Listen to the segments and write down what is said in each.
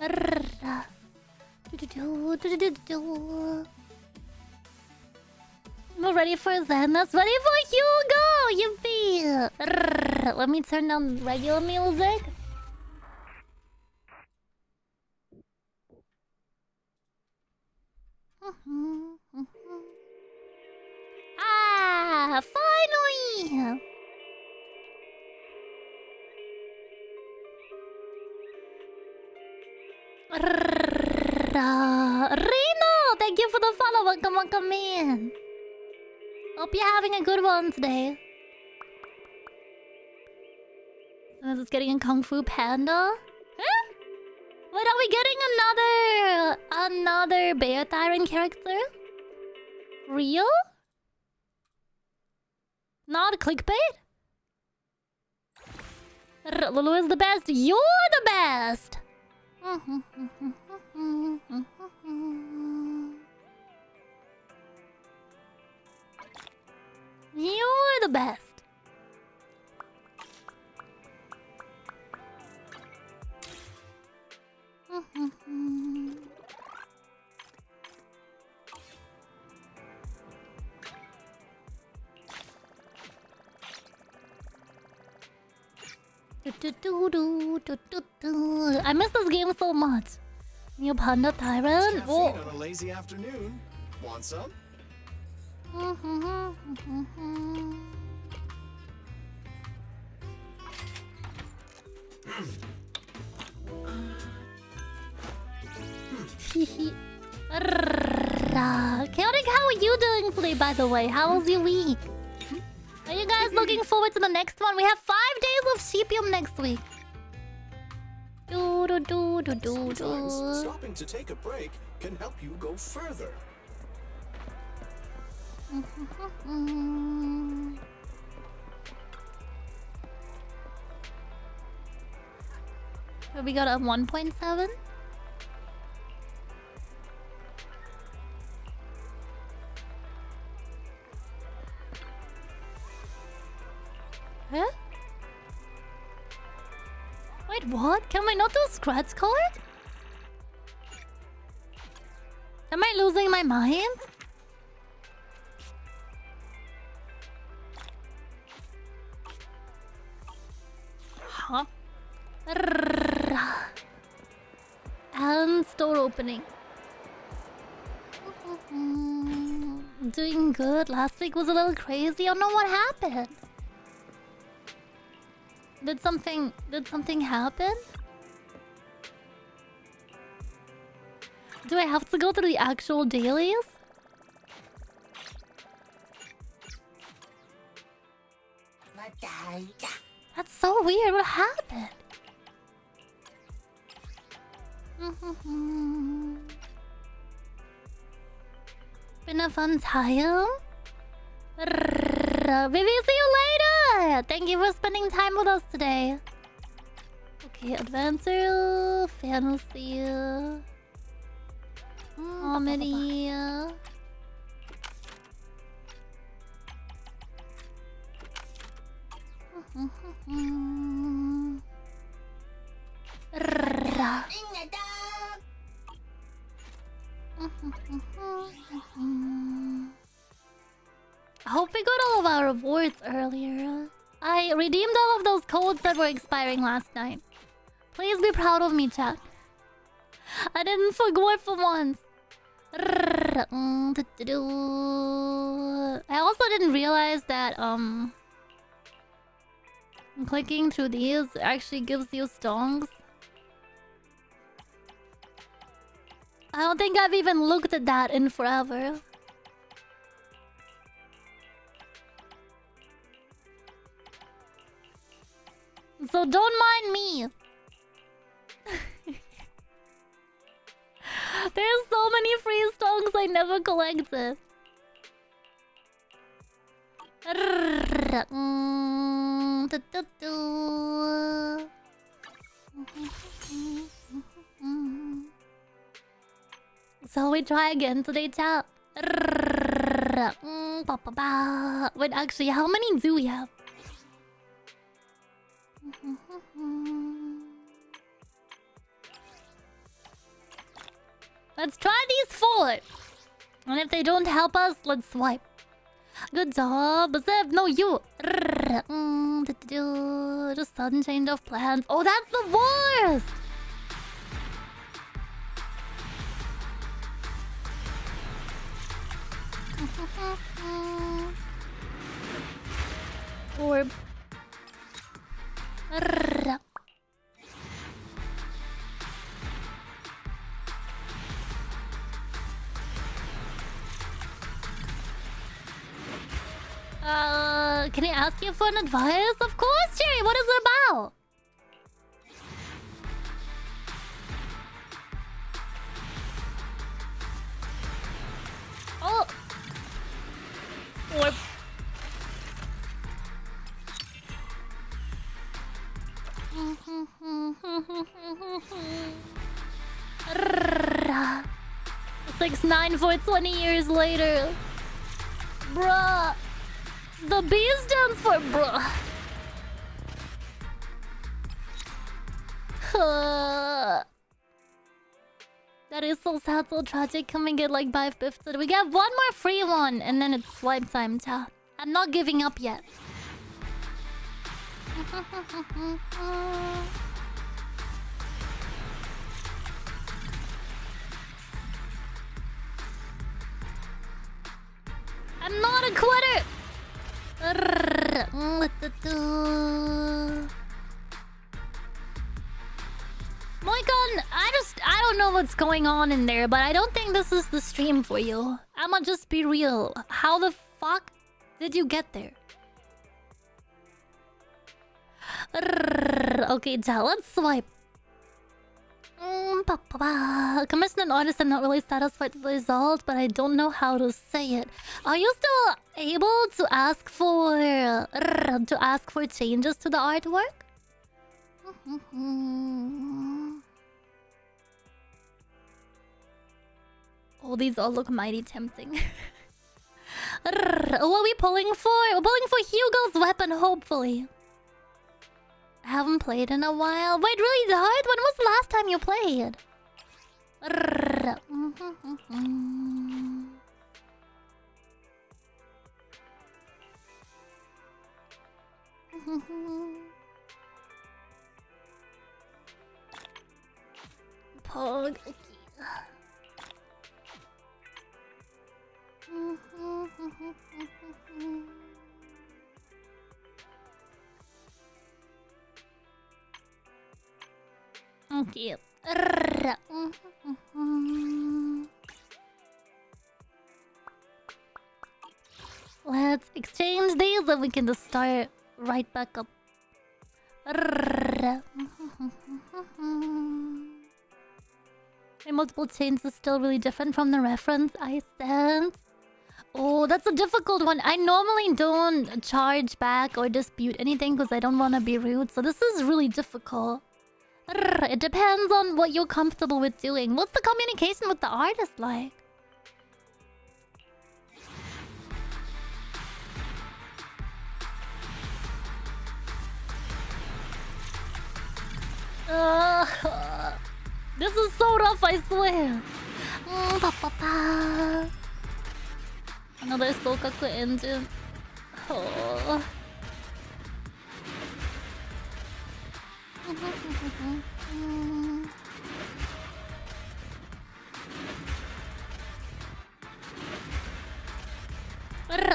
We're ready for Zenless. Ready for Hugo! Yippee! Let me turn down regular music. Ah! Finally! Reno! Thank you for the follow. Welcome in. Hope you're having a good one today. This is getting a Kung Fu Panda. Huh? Wait, are we getting another Bear Tyrant character? Real? Not clickbait? Lulu is the best. You're the best. You're the best. I miss this game so much. New Panda Tyrant. Oh. On a lazy afternoon. Want some? Chaotic, how are you doing today, by the way? How was your week? Are you guys looking forward to the next one? We have 5 days of Sepium next week. Sometimes stopping to take a break can help you go further. We got a 1.7. Huh? Wait, what? Can we not do scratch card? Am I losing my mind? Huh? And store opening. Doing good. Last week was a little crazy. I don't know what happened. Did something happen? Do I have to go to the actual dailies? That's so weird. What happened? Been a fun time. Maybe see you later. Thank you for spending time with us today. Okay, adventure, fantasy, comedy. I hope we got all of our rewards earlier. I redeemed all of those codes that were expiring last night. Please be proud of me, chat. I didn't forget for once. I also didn't realize that clicking through these actually gives you stongs. I don't think I've even looked at that in forever. So don't mind me. There's so many free songs I never collected. So we try again today, chat. Wait, actually, how many do we have? Let's try these 4. And if they don't help us, let's swipe. Good job, Zev. No, you. Just sudden change of plans. Oh, that's the worst. Orb. Can I ask you for an advice? Of course, Cherry. What is it about? Oh. Orb. It's 9 for 20 years later. Bruh. The B stands for bruh. That is so sad, so tragic. Can we get like 5 biffs? We get one more free one and then it's swipe time, chat. I'm not giving up yet. I'm not a quitter. Moikon, I don't know what's going on in there, but I don't think this is the stream for you. I'ma just be real. How the fuck did you get there? Okay, Jal, let's swipe. Commissioned an artist, I'm not really satisfied with the result, but I don't know how to say it. Are you still able to ask for changes to the artwork? Oh, these all look mighty tempting. What are we pulling for? We're pulling for Hugo's weapon, hopefully. I haven't played in a while. Wait, really, Dart? When was the last time you played? Pog. Okay. Let's exchange these and we can just start right back up. My multiple chains is still really different from the reference I sent. Oh, that's a difficult one. I normally don't charge back or dispute anything because I don't want to be rude. So this is really difficult. It depends on what you're comfortable with doing. What's the communication with the artist like? This is so rough, I swear. Another Sokaku engine. Oh.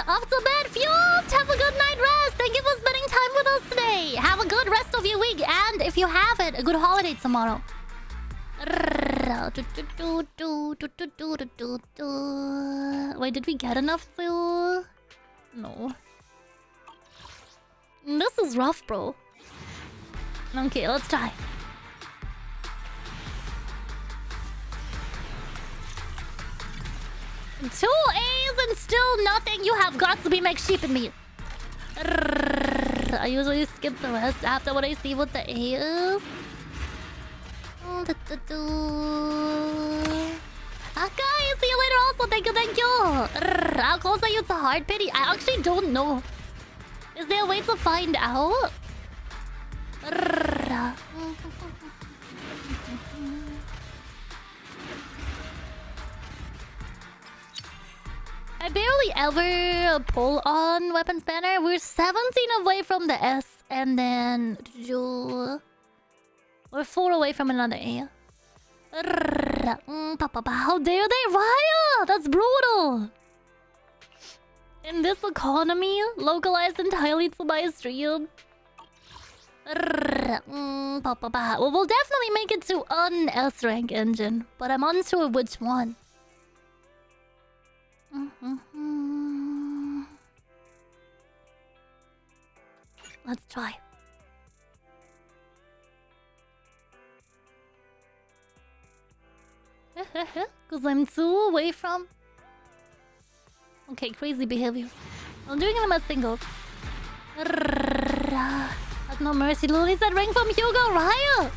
Off to bed, Fuels! Have a good night rest! Thank you for spending time with us today! Have a good rest of your week, and if you have it, a good holiday tomorrow. Wait, did we get enough to... No. This is rough, bro. Okay, let's try. Two A's and still nothing. You have got to be McSheeping me. I usually skip the rest after what I see what the A is. Okay, see you later also. Thank you. How close are you to hard pity? I actually don't know. Is there a way to find out? I barely ever pull on weapons banner. We're 17 away from the S, and then we're 4 away from another A. How dare they, Raya? That's brutal. In this economy, localized entirely to my stream. Well, we'll definitely make it to an S rank engine, but I'm unsure which one. Let's try. Cause I'm too away from. Okay, crazy behavior. I'm doing them as singles. Has no mercy. Lily said ring from Hugo Raya.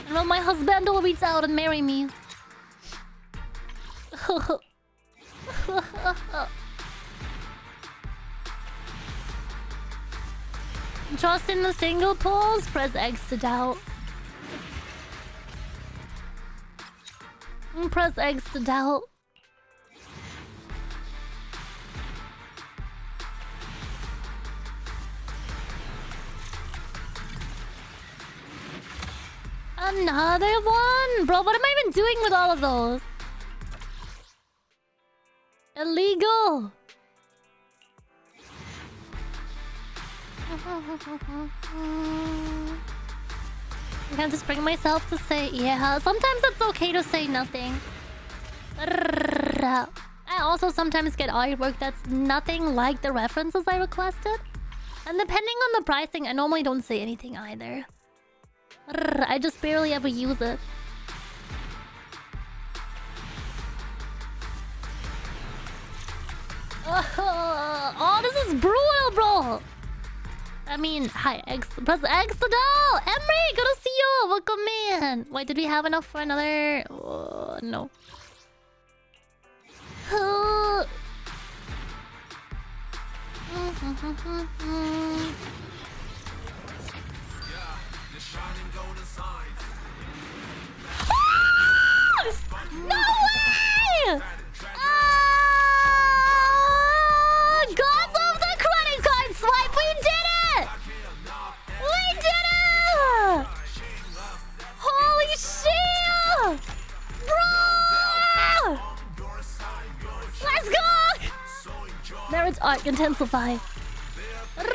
And well, my husband will reach out and marry me. Trust in the single pulls. Press X to doubt. Press X to doubt. Another one? Bro, what am I even doing with all of those? Illegal. I can't just bring myself to say yeah. Sometimes it's okay to say nothing. I also sometimes get artwork that's nothing like the references I requested. And depending on the pricing, I normally don't say anything either. I just barely ever use it. Oh, this is brutal, bro. I mean, hi, X. Press X to know. Emery, good to see you. Welcome in. Wait, did we have enough for another? No. No way! Gods of the credit card swipe! We did it! We did it! Holy shit! Bro! Let's go! Marriage arc intensifies. Let's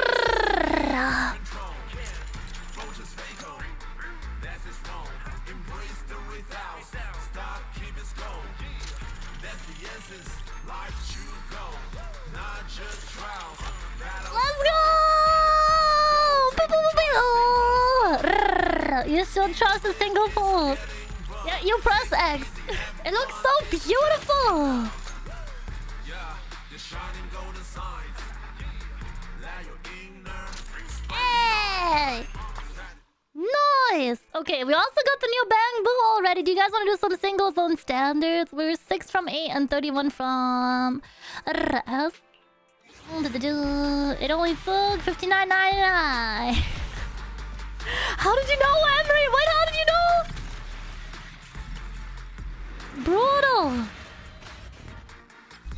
go! You should trust the single pulse. Yeah, you press X. It looks so beautiful. Hey! Nice! Okay, we also got the new Bang Boo already. Do you guys want to do some singles on standards? We're 6 from 8 and 31 from S. It only took $59.99. How did you know, Emery? Wait, how did you know? Brutal.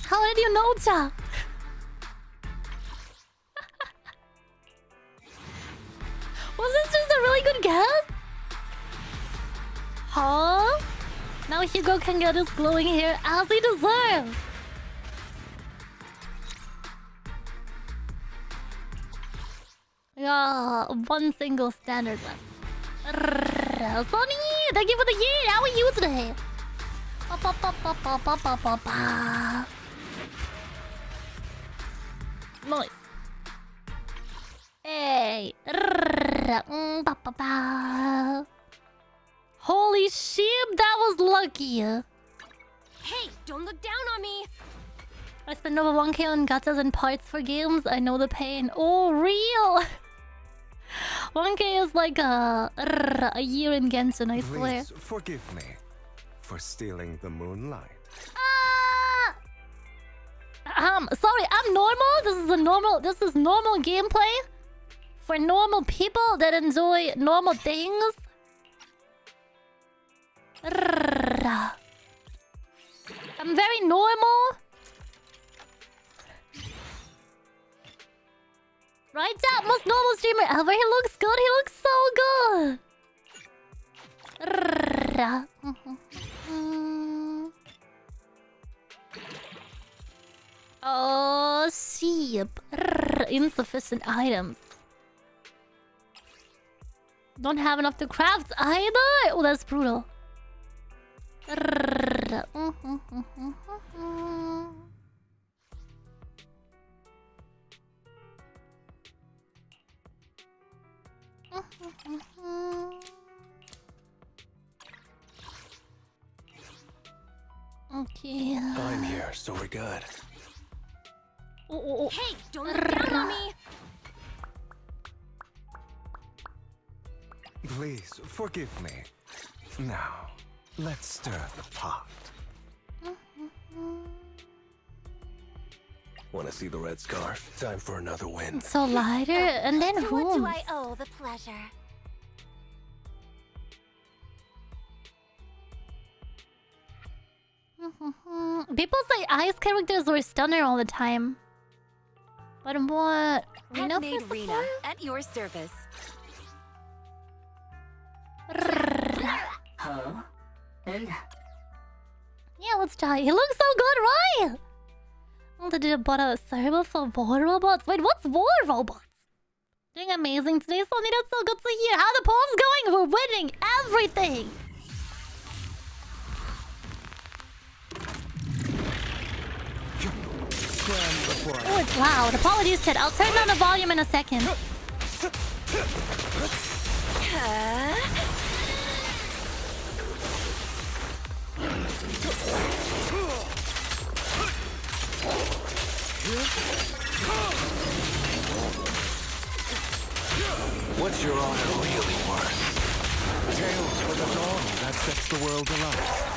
How did you know, Cha? Was this just a really good guess? Huh? Now Hugo can get his glowing hair as he deserves. Yeah, one single standard left. Sonny, thank you for the year. How are you today? Nice. Hey. Holy shit, that was lucky. Hey, don't look down on me. I spend over 1K on gachas and parts for games. I know the pain. Oh, real. 1K is like a year in Genshin, I swear. Please forgive me for stealing the moonlight. Sorry, I'm normal. This is normal gameplay for normal people that enjoy normal things. I'm very normal. Right, chat? Most normal streamer ever. He looks good. He looks so good. Oh, sheep. Insufficient items. Don't have enough to craft either. Oh, that's brutal. Okay. I'm here, so we're good. Oh. Hey, don't look down on me. Please, forgive me. Now, let's stir the pot. Want to see the red scarf? Time for another win. So lighter, and then To what do whom? I owe the pleasure? People say ice characters were stunner all the time. But what? Rena Handmade for Rena support? at your service. Yeah, let's try. He looks so good, right? I want to do a server for war robots. Wait, what's war robots? Doing amazing today, Sonny. That's so good to hear. How the polls going? We're winning everything. Oh, it's loud. Apologies, Ted. I'll turn down the volume in a second. What's your honor really worth? Tales for the dawn that sets the world alight.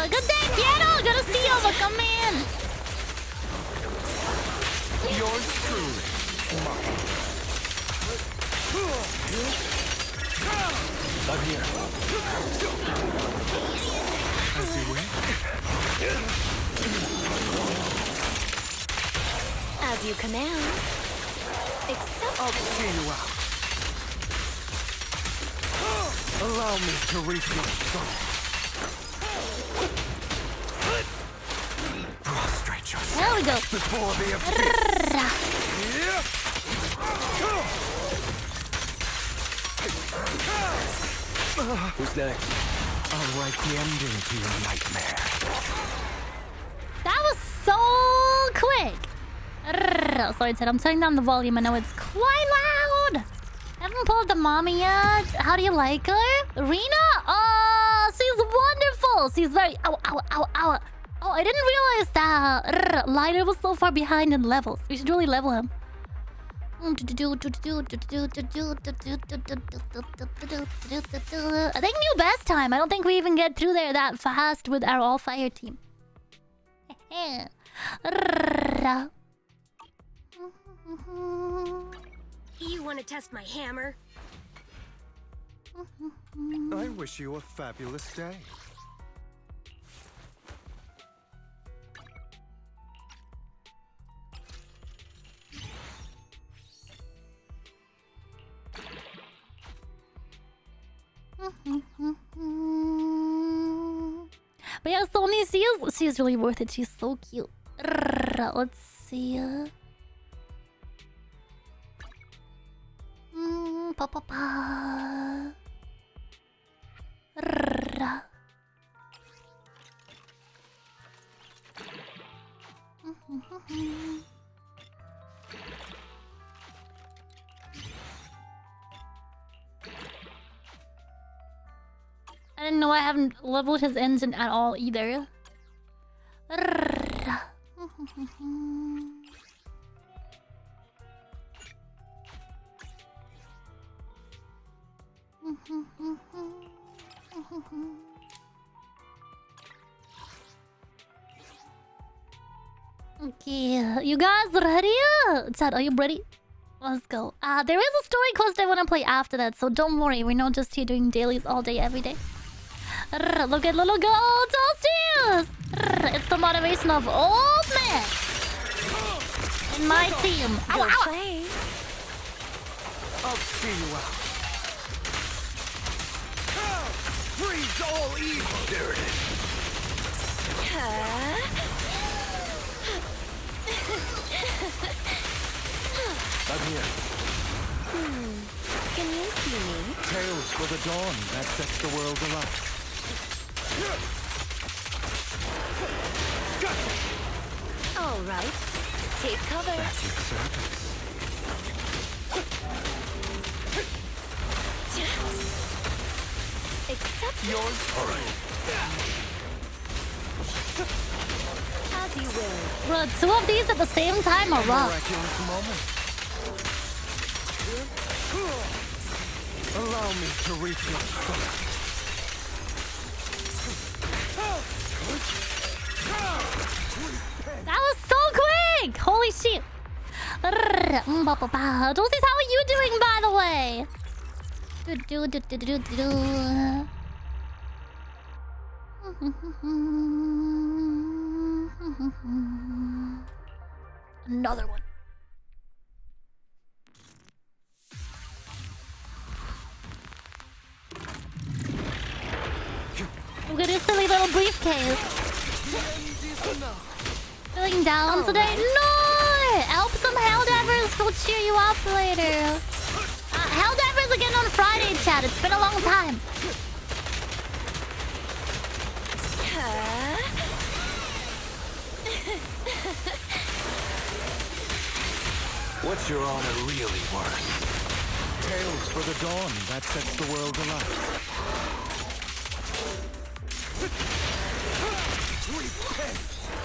Good day, Piano. Good to see you. Welcome in. Yours truly. I'm here. As you wish. As you command. Except I'll see you out. Allow me to reach your soul. Prostrate yourself There we go. before the abyss. Who's next? I'll write the ending to your nightmare. That was so quick. Sorry, Ted. I'm turning down the volume. I know it's quite loud. Haven't pulled the mommy yet. How do you like her? Rena? Oh, she's wonderful. She's very... Ow, ow, ow, ow. Oh, I didn't realize that Lighter was so far behind in levels. We should really level him. I think new best time. I don't think we even get through there that fast with our all-fire team. you want to test my hammer? I wish you a fabulous day. But yeah, Sony, she's really worth it. She's so cute. Let's see. Pa pa pa. I didn't know I haven't leveled his engine at all either. Okay, you guys ready? Chad, are you ready? Let's go. There is a story quest I want to play after that, so don't worry. We're not just here doing dailies all day, every day. Look at little girl Toasties! It's the motivation of old man in my team. Ow, Good ow. play. I'll see you out. Freeze all evil. There it is. I'm here. Can you see me? Tales for the dawn that sets the world alight. All right. Take cover. At your service. Accept Yours? All right. as you will. Bro, two of these at the same time are rough. Miraculous moment. Allow me to reach your soul. That was so quick! Holy shit! Dulces, how are you doing, by the way? Another one. Look at this silly little briefcase. Feeling down today? No! Help some Helldivers will cheer you up later. Helldivers again on Friday, chat. It's been a long time. What's your honor really worth? Tales for the dawn that sets the world alight.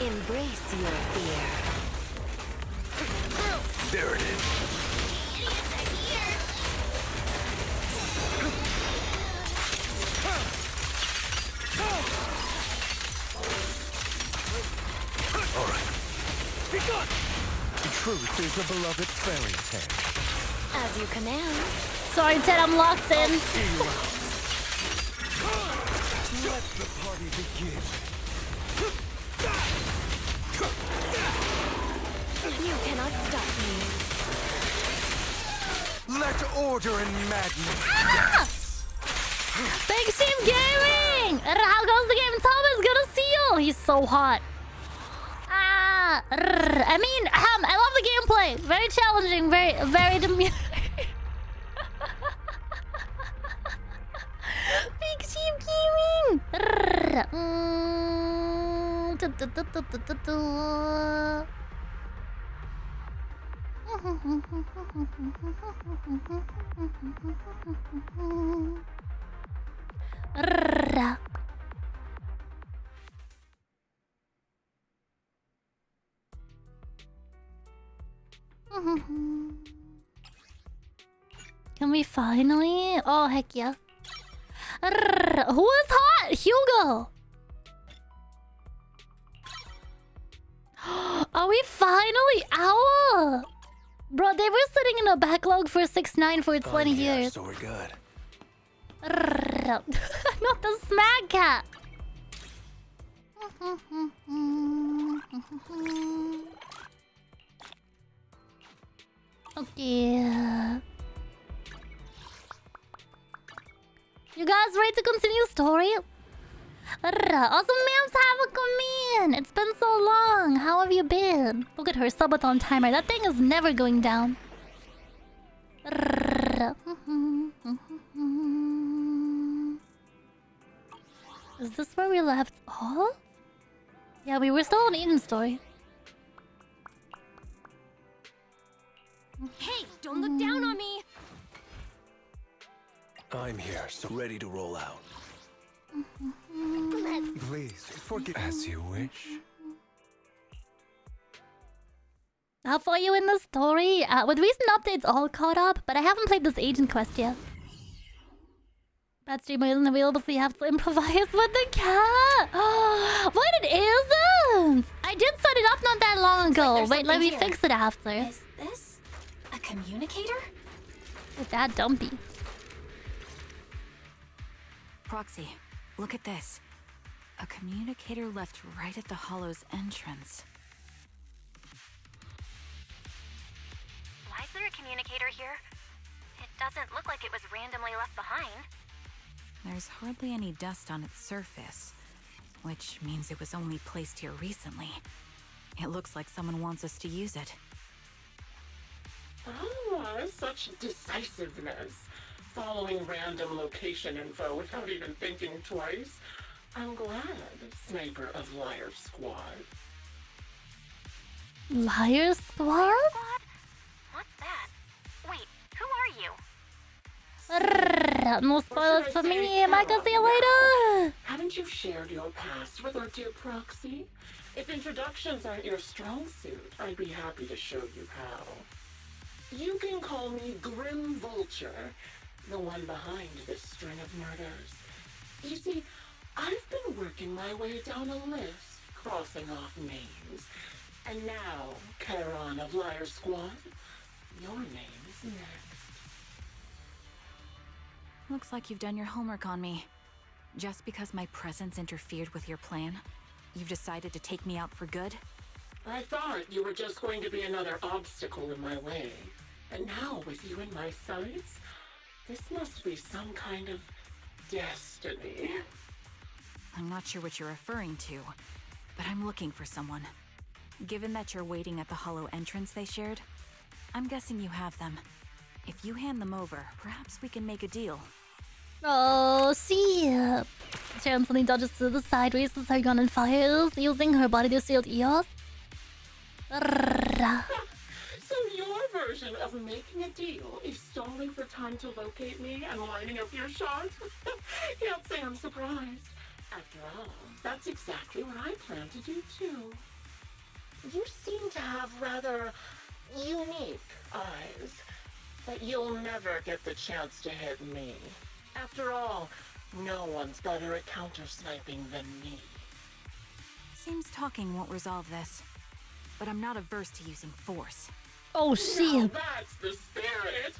Embrace your fear. There it is. All right. Be gone. Truth is a beloved fairy tale. As you command. Sorry, Ted, I'm locked in. See you out. Let the party begin. You cannot stop me. Let order and madness. Ah! Big Team Gaming! How goes the game? Thomas, good to see you! He's so hot. I mean, I love the gameplay. Very challenging, very demure. Big Team Gaming! Can we finally? Oh, heck yeah. Who is hot? Hugo! Are we finally? Ow! Bro, they were sitting in a backlog for 6ix9ine for 20 years. So we're good. Not the smack cat. Okay. You guys ready to continue story? Awesome ma'ams, have a come in. It's been so long. How have you been? Look at her subathon timer. That thing is never going down. Is this where we left off? Yeah, we were still on Eden's story. Hey, don't look down on me. I'm here, so ready to roll out. Please, forgive. As you wish. How far are you in the story? With recent updates all caught up, but I haven't played this agent quest yet. Bad streamer isn't available, so you have to improvise with the cat. What, it isn't? I did set it up not that long Looks like go. there's Wait, let me something here. fix it after. Is this a communicator? With that dumpy. Proxy, look at this. A communicator left right at the hollow's entrance. Why is there a communicator here? It doesn't look like it was randomly left behind. There's hardly any dust on its surface, which means it was only placed here recently. It looks like someone wants us to use it. Ah, such decisiveness. Following random location info without even thinking twice. I'm glad, Sniper of Liar Squad. Liar Squad? What's that? Wait, who are you? No spoilers for me. Michael, see you later. Haven't you shared your past with our dear Proxy? If introductions aren't your strong suit, I'd be happy to show you how. You can call me Grim Vulture, the one behind this string of murders. You see, I've been working my way down a list, crossing off names. And now, Charon of Liar Squad, your name is next. Looks like you've done your homework on me. Just because my presence interfered with your plan, you've decided to take me out for good? I thought you were just going to be another obstacle in my way. And now, with you in my sights, this must be some kind of destiny. I'm not sure what you're referring to, but I'm looking for someone. Given that you're waiting at the hollow entrance they shared, I'm guessing you have them. If you hand them over, perhaps we can make a deal. Oh, see. Sharon suddenly dodges to the side, races her gun and fires, using her body to shield Eos. So your version of making a deal is stalling for time to locate me and lining up your shots? Can't say I'm surprised. After all, that's exactly what I plan to do too. You seem to have rather unique eyes, but you'll never get the chance to hit me. After all, no one's better at counter-sniping than me. Seems talking won't resolve this, but I'm not averse to using force. Oh, Now shit. that's the spirit.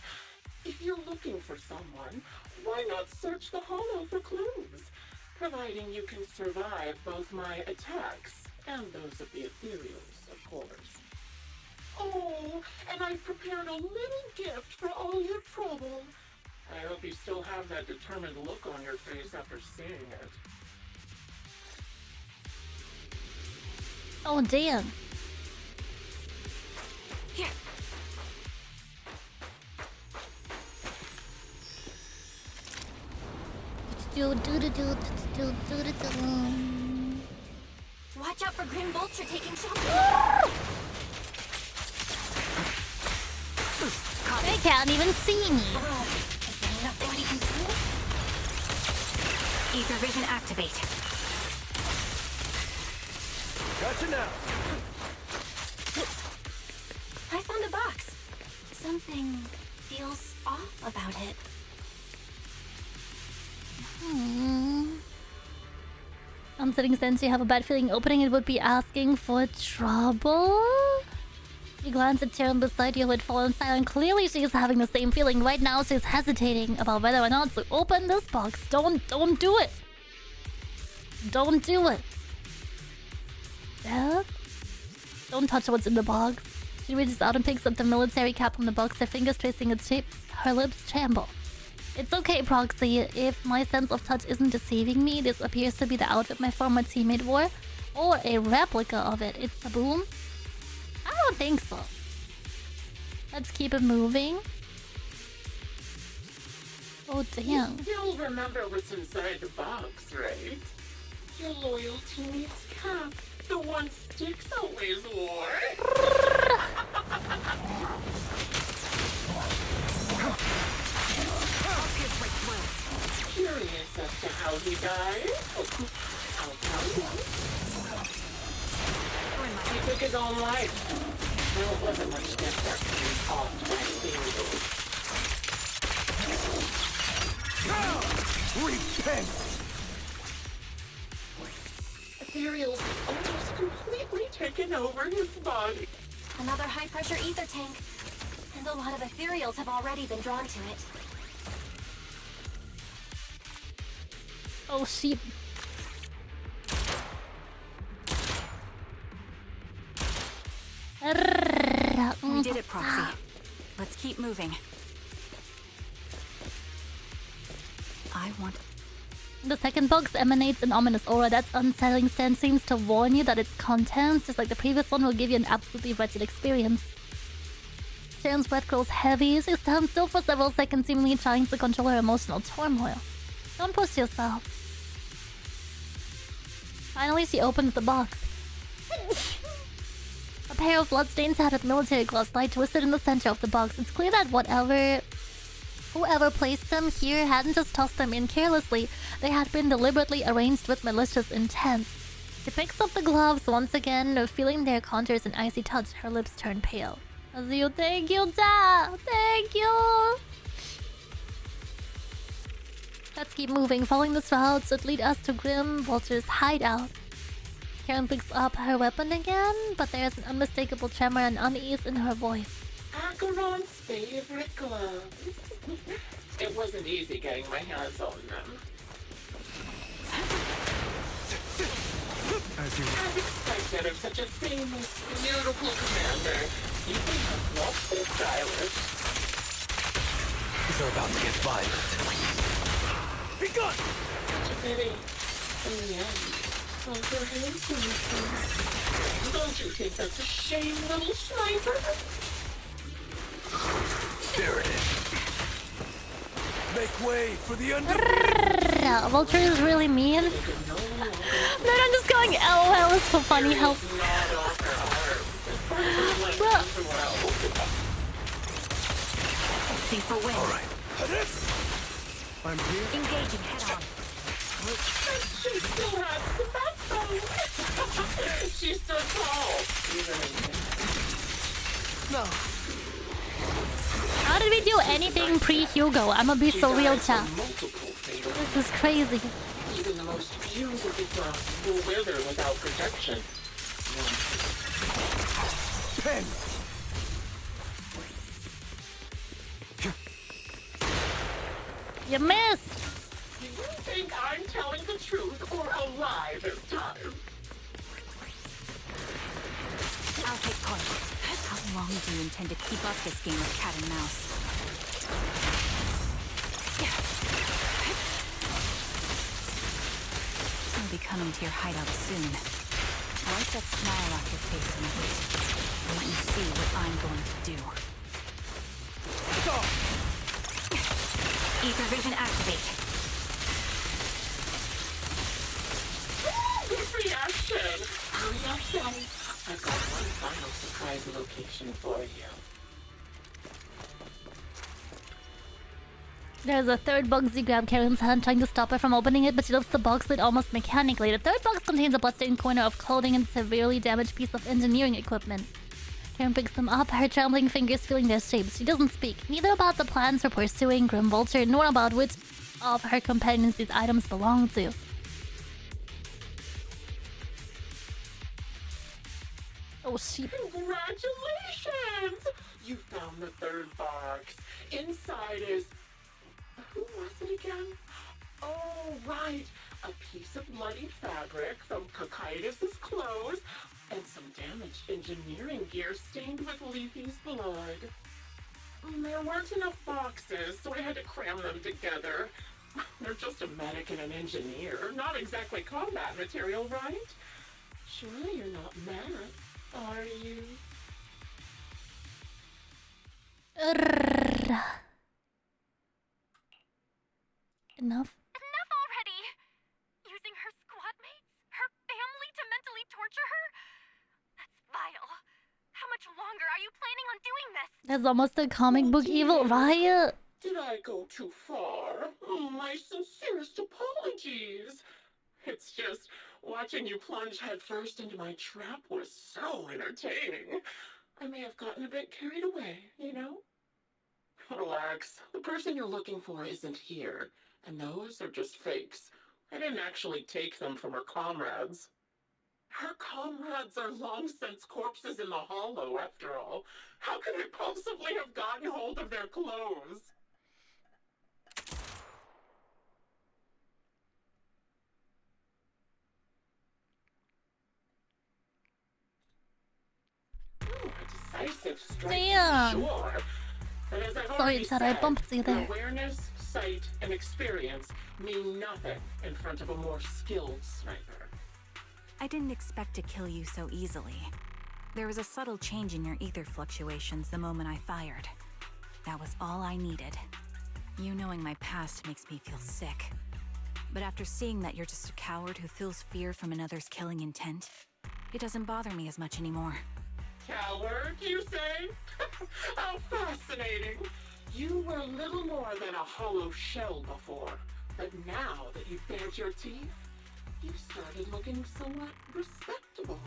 If you're looking for someone, why not search the hollow for clues? Providing you can survive both my attacks and those of the ethereals, of course. Oh, and I've prepared a little gift for all your trouble. I hope you still have that determined look on your face after seeing it. Oh, damn. Here. Watch out for Grim Vulture taking shelter. They can't even see me. Is there nothing we can do? Ether vision activate. Gotcha now. I found a box. Something feels off about it. Considering since you have a bad feeling opening it would be asking for trouble. You glance at Sharon beside you who had fallen silent. Clearly she's having the same feeling. Right now she's hesitating about whether or not to open this box. Don't do it. Don't do it. Dad? Don't touch what's in the box. She reaches out and picks up the military cap from the box, her fingers tracing its shape. Her lips tremble. It's okay, Proxy. If my sense of touch isn't deceiving me, this appears to be the outfit my former teammate wore. Or a replica of it. It's a boom? I don't think so. Let's keep it moving. Oh, damn. You'll remember what's inside the box, right? Your loyal teammate's cap. The one Styx always wore. Curious as to how he died? I'll tell you. He took his own life. There wasn't much different between off my fingers. Repent! Ethereals almost completely taken over his body. Another high-pressure ether tank. And a lot of ethereals have already been drawn to it. Oh, sheep. We did it, Proxy. Let's keep moving. I want... The second box emanates an ominous aura that's unsettling. Stan seems to warn you that its contents, just like the previous one, will give you an absolutely wretched experience. Sharon's breath grows heavy. She stands still for several seconds, seemingly trying to control her emotional turmoil. Don't push yourself. Finally, she opens the box. A pair of bloodstained tattered military gloves lie twisted in the center of the box. It's clear that whoever placed them here hadn't just tossed them in carelessly. They had been deliberately arranged with malicious intent. She picks up the gloves once again, feeling their contours and icy touch. Her lips turn pale. Thank you, Ja! Thank you! Let's keep moving, following the routes that lead us to Grim Vulture's hideout. Karen picks up her weapon again, but there's an unmistakable tremor and unease in her voice. Acheron's favorite gloves. It wasn't easy getting my hands on them. As you... As expected of such a famous, beautiful commander, you can have multiple stylists. These are about to get violent. Be gone! Such a pity. In the end, both her hands were missing. Don't you think that's a shame, little sniper? There it is. Make way for the undefeated. Vulture is really mean. Then I'm just going LOL is for funny help. Bruh. Think for win. All right. I'm here. Engaging head on. She still has the backbone. She's so tall. No. How did we do anything pre-Hugo? I'ma be so real, chat. This is crazy. Even the most beautiful gloves will wither without protection. Pen. You missed! Do you think I'm telling the truth or a lie this time? I'll take point. How long do you intend to keep up this game of cat and mouse? I'll be coming to your hideout soon. Wipe that smile off your face and wait. I'll let you see what I'm going to do. Ether vision activate. Good reaction. Hurry up, Daddy. I've got one final surprise location for you. There's a third box. You grab Karen's hand, trying to stop her from opening it, but she lifts the box lid almost mechanically. The third box contains a bloodstained corner of clothing and a severely damaged piece of engineering equipment. Karen picks them up, her trembling fingers feeling their shapes. She doesn't speak, neither about the plans for pursuing Grim Vulture, nor about which of her companions these items belong to. Oh, shit. Congratulations! You found the third box. Inside is... Who was it again? Oh, right. A piece of bloody fabric from Cocytus's clothes and some damaged engineering gear stained with Leafy's blood. There weren't enough boxes, so I had to cram them together. They're just a medic and an engineer. Not exactly combat material, right? Surely you're not mad, are you? Enough. Enough already! Using her squad mates, her family to mentally torture her? That's vile. How much longer are you planning on doing this? That's almost a comic book evil, right? Did I go too far? My sincerest apologies. It's just watching you plunge headfirst into my trap was so entertaining. I may have gotten a bit carried away, you know? Relax. The person you're looking for isn't here, and those are just fakes. I didn't actually take them from her comrades. Her comrades are long since corpses in the hollow, after all. How could I possibly have gotten hold of their clothes? A decisive strike, Damn. sure. But as I've Sorry, already Chad, I said, bumped you there. awareness, sight, and experience mean nothing in front of a more skilled sniper. I didn't expect to kill you so easily. There was a subtle change in your ether fluctuations the moment I fired. That was all I needed. You knowing my past makes me feel sick. But after seeing that you're just a coward who feels fear from another's killing intent, it doesn't bother me as much anymore. Coward, you say? How fascinating! You were little more than a hollow shell before, but now that you've bared your teeth, you've started looking somewhat respectable.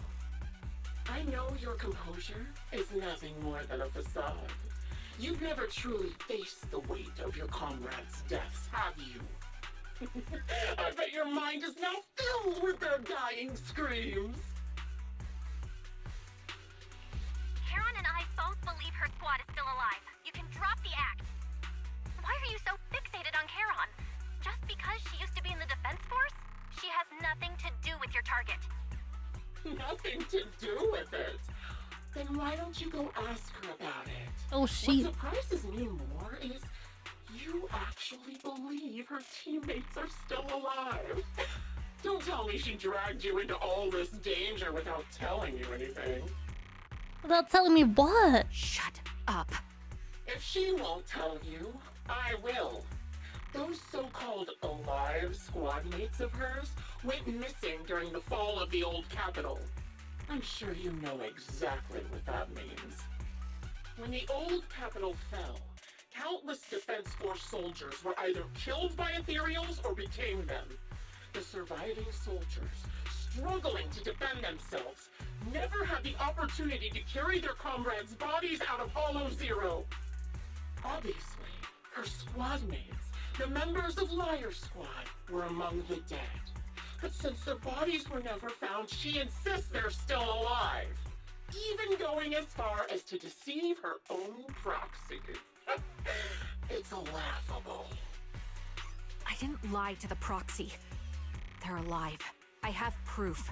I know your composure is nothing more than a facade. You've never truly faced the weight of your comrades' deaths, have you? I bet your mind is now filled with their dying screams. Charon and I both believe her squad is still alive. You can drop the act. Why are you so fixated on Charon? Just because she used to be in the defense force? She has nothing to do with your target. Nothing to do with it. Then why don't you go ask her about it? Oh, she. What surprises me more is you actually believe her teammates are still alive. Don't tell me she dragged you into all this danger without telling you anything. Without telling me what? Shut up. If she won't tell you, I will. Those so-called alive squad mates of hers went missing during the fall of the old capital. I'm sure you know exactly what that means. When the old capital fell, countless Defense Force soldiers were either killed by ethereals or became them. The surviving soldiers, struggling to defend themselves, never had the opportunity to carry their comrades' bodies out of Hollow Zero. Obviously, her squad mates, the members of Liar Squad, were among the dead. But since their bodies were never found, she insists they're still alive. Even going as far as to deceive her own proxy. It's laughable. I didn't lie to the proxy. They're alive. I have proof.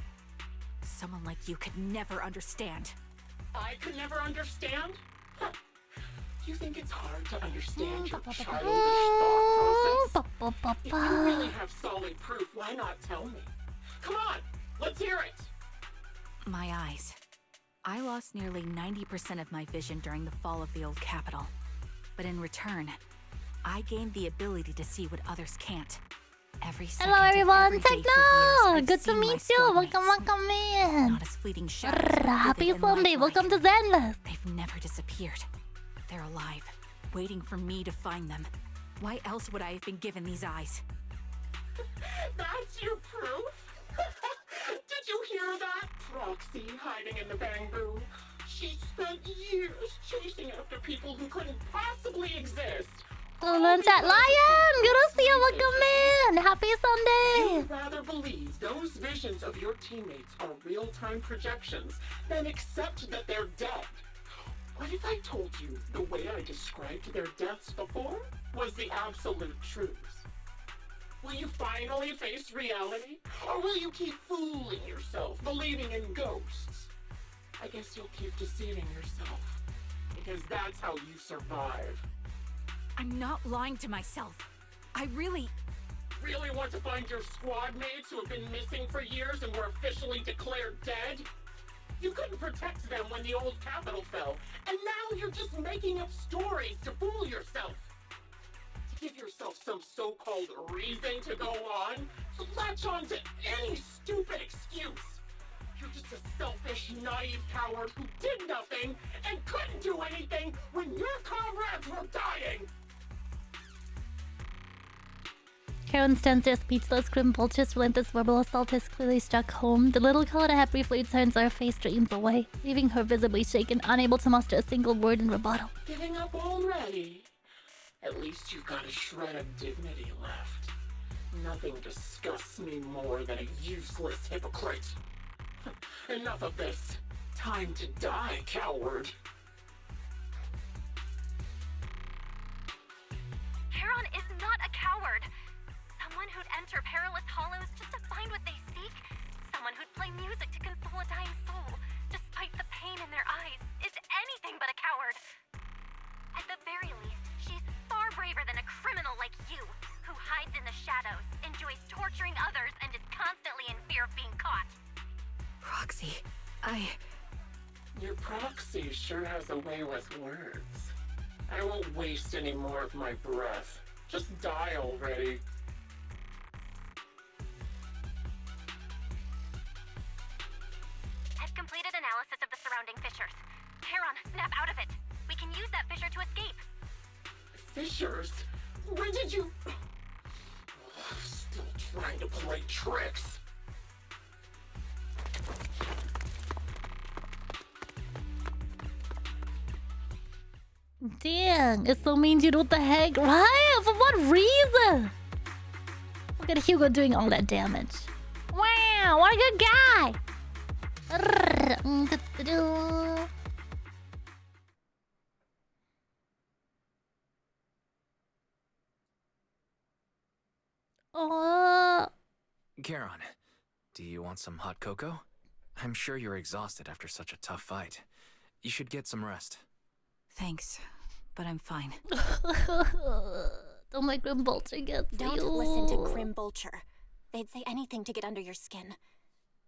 Someone like you could never understand. I could never understand? Huh. You think it's hard to understand your childish thought process? If you really have solid proof, why not tell me? Come on, let's hear it! My eyes. I lost nearly 90% of my vision during the fall of the old capital. But in return, I gained the ability to see what others can't. Every second Hello, of everyone. every day for Techno! years, I've Good to seen my meet you. squad Welcome, mates. welcome in. Not as fleeting shadows, but Happy vivid and Sunday. lifelike. Welcome to Zenless. They've never disappeared. They're alive, waiting for me to find them. Why else would I have been given these eyes? That's your proof? Did you hear that? Proxy hiding in the bamboo. She spent years chasing after people who couldn't possibly exist. Hello, chat. Lion! Good to see you. Welcome in. Happy Sunday. You'd rather believe those visions of your teammates are real-time projections than accept that they're dead. What if I told you the way I described their deaths before was the absolute truth? Will you finally face reality? Or will you keep fooling yourself, believing in ghosts? I guess you'll keep deceiving yourself, because that's how you survive. I'm not lying to myself. I really want to find your squad mates who have been missing for years and were officially declared dead? You couldn't protect them when the old capital fell, and now you're just making up stories to fool yourself. To give yourself some so-called reason to go on, to latch on to any stupid excuse. You're just a selfish, naive coward who did nothing and couldn't do anything when your comrades were dying. Karen stands there speechless, grim vulture's relentless verbal assault has clearly struck home. The little Colorado briefly turns her face streams away, leaving her visibly shaken, unable to muster a single word in rebuttal. Giving up already? At least you've got a shred of dignity left. Nothing disgusts me more than a useless hypocrite. Enough of this. Time to die, coward. Charon is not a coward. Someone who'd enter perilous hollows just to find what they seek. Someone who'd play music to console a dying soul, despite the pain in their eyes, is anything but a coward. At the very least, she's far braver than a criminal like you, who hides in the shadows, enjoys torturing others, and is constantly in fear of being caught. Proxy, Your proxy sure has a way with words. I won't waste any more of my breath. Just die already. I've completed analysis of the surrounding fissures. Charon, snap out of it. We can use that fissure to escape. Fissures? When did you... Still trying to play tricks. Dang, it's so mean, dude. What the heck? Right? For what reason? Look at Hugo doing all that damage. Wow, what a good guy. Oh. Charon, do you want some hot cocoa? I'm sure you're exhausted after such a tough fight. You should get some rest. thanks, but I'm fine. Don't let Grim Vulture get to Don't you. listen to Grim Vulture. They'd say anything to get under your skin.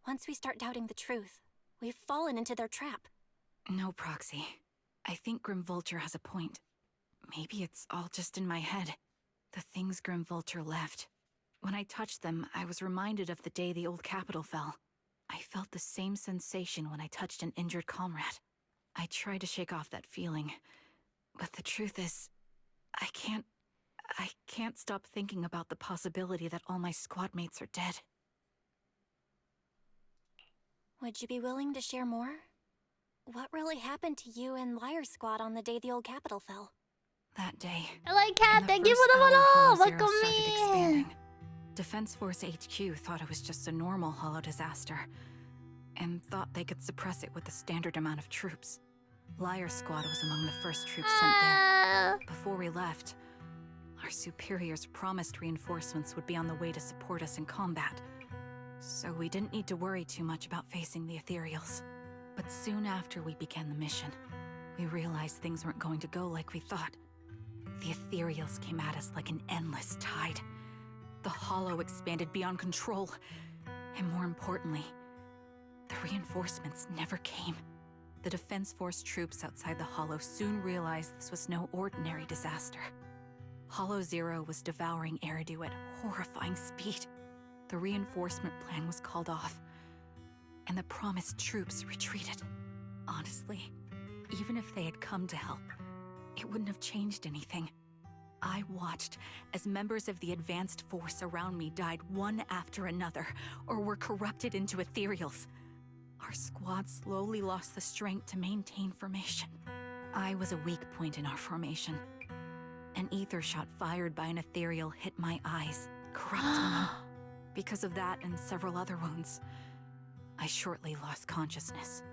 Once we start doubting the truth, we've fallen into their trap. No, Proxy. I think Grim Vulture has a point. Maybe it's all just in my head. The things Grim Vulture left. When I touched them, I was reminded of the day the old capital fell. I felt the same sensation when I touched an injured comrade. I tried to shake off that feeling, but the truth is, I can't stop thinking about the possibility that all my squad mates are dead. Would you be willing to share more? What really happened to you and Liar Squad on the day the old capital fell? That day, I like Cat. in Thank you first for the hour, follow. Hollow Zero Welcome started in. expanding. Defense Force HQ thought it was just a normal hollow disaster, and thought they could suppress it with the standard amount of troops. Liar Squad was among the first troops sent there. Before we left, our superiors promised reinforcements would be on the way to support us in combat, so we didn't need to worry too much about facing the Ethereals. But soon after we began the mission, we realized things weren't going to go like we thought. The Ethereals came at us like an endless tide. The Hollow expanded beyond control, and more importantly, the reinforcements never came. The Defense Force troops outside the Hollow soon realized this was no ordinary disaster. Hollow Zero was devouring Eridu at horrifying speed. The reinforcement plan was called off, and the promised troops retreated. Honestly, even if they had come to help, it wouldn't have changed anything. I watched as members of the advanced force around me died one after another, or were corrupted into ethereals. Our squad slowly lost the strength to maintain formation. I was a weak point in our formation. An ether shot fired by an ethereal hit my eyes, corrupting them. Because of that and several other wounds, I shortly lost consciousness.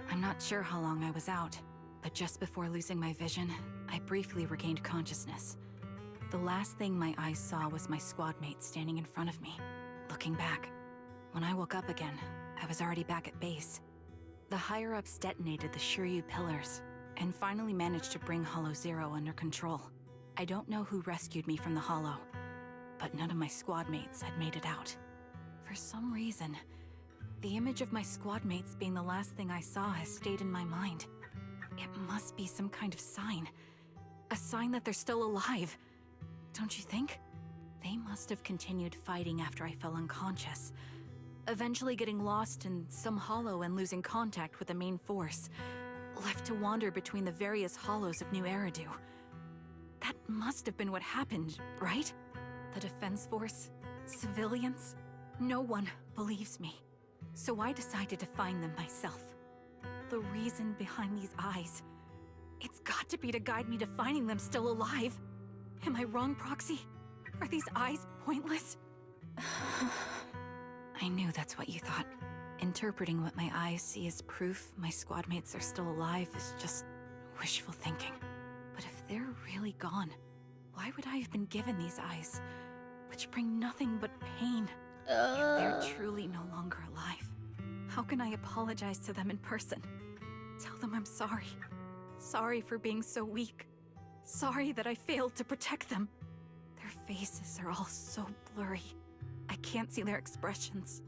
I'm not sure how long I was out, but just before losing my vision, I briefly regained consciousness. The last thing my eyes saw was my squad mate standing in front of me, looking back. When I woke up again, I was already back at base. The higher-ups detonated the Shiryu pillars, and finally managed to bring Hollow Zero under control. I don't know who rescued me from the Hollow, but none of my squad mates had made it out. For some reason, the image of my squad mates being the last thing I saw has stayed in my mind. It must be some kind of sign. A sign that they're still alive. Don't you think? They must have continued fighting after I fell unconscious, eventually getting lost in some hollow and losing contact with the main force, left to wander between the various hollows of New Eridu. That must have been what happened, right? The Defense Force? Civilians? No one believes me. So I decided to find them myself. The reason behind these eyes, it's got to be to guide me to finding them still alive. Am I wrong, Proxy? Are these eyes pointless? I knew that's what you thought. Interpreting what my eyes see as proof my squad mates are still alive is just wishful thinking. But if they're really gone, why would I have been given these eyes, which bring nothing but pain? If they're truly no longer alive, how can I apologize to them in person? Tell them I'm sorry. Sorry for being so weak. Sorry that I failed to protect them. Their faces are all so blurry. I can't see their expressions.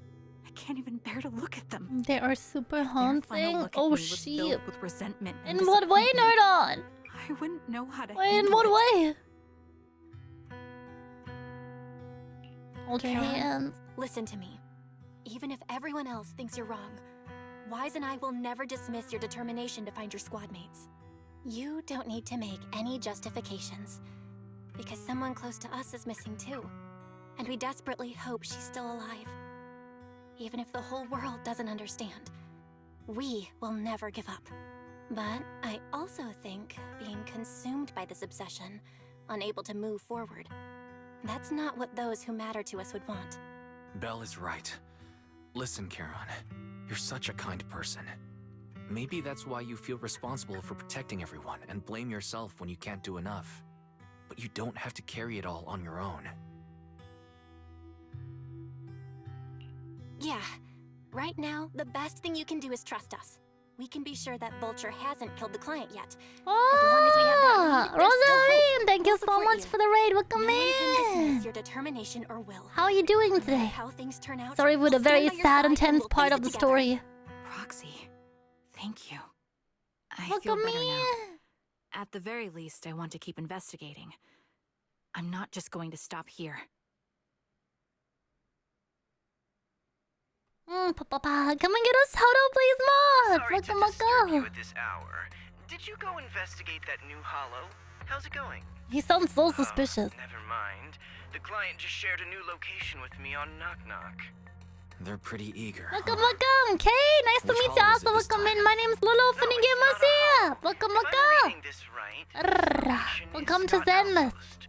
I can't even bear to look at them. They are super Their final haunting. look at Oh me was shit. filled with resentment and In what way, disappointment. Nerdon? I wouldn't know how to Wait, in handle what it. way? Hold your Caroline, hands. listen to me. Even if everyone else thinks you're wrong, Wise and I will never dismiss your determination to find your squad mates. You don't need to make any justifications, because someone close to us is missing too, and we desperately hope she's still alive. Even if the whole world doesn't understand, we will never give up. But I also think being consumed by this obsession, unable to move forward, that's not what those who matter to us would want. Belle is right. Listen, Charon, you're such a kind person. Maybe that's why you feel responsible for protecting everyone and blame yourself when you can't do enough. But you don't have to carry it all on your own. Yeah, right now, the best thing you can do is trust us. We can be sure that Vulture hasn't killed the client yet. Ah, Rosaline, thank you We'll so support much you. for the raid. Welcome No one can in. dismiss your determination or will. How are you doing No matter today? how things turn out, Sorry for we'll the very stand by your sad, side and intense we'll part face of it the together. story. Proxy, thank you. I feel Welcome better now. in. At the very least, I want to keep investigating. I'm not just going to stop here. Papa, come and get us Toto, please, Mod. Sorry to Welcome, disturb you welcome. at this hour. Did you go investigate that new hollow? How's it going? He sounds so Oh, suspicious. never mind. The client just shared a new location with me on Knock Knock. They're pretty eager. Welcome, welcome. Kay, nice to Which meet you. hall is Also, it this welcome time? in. My name's Lulu No, Finnegan it's not a Masia. hall. Welcome, If I'm welcome. reading this right, the location is Welcome to Scott Zenless. Outpost.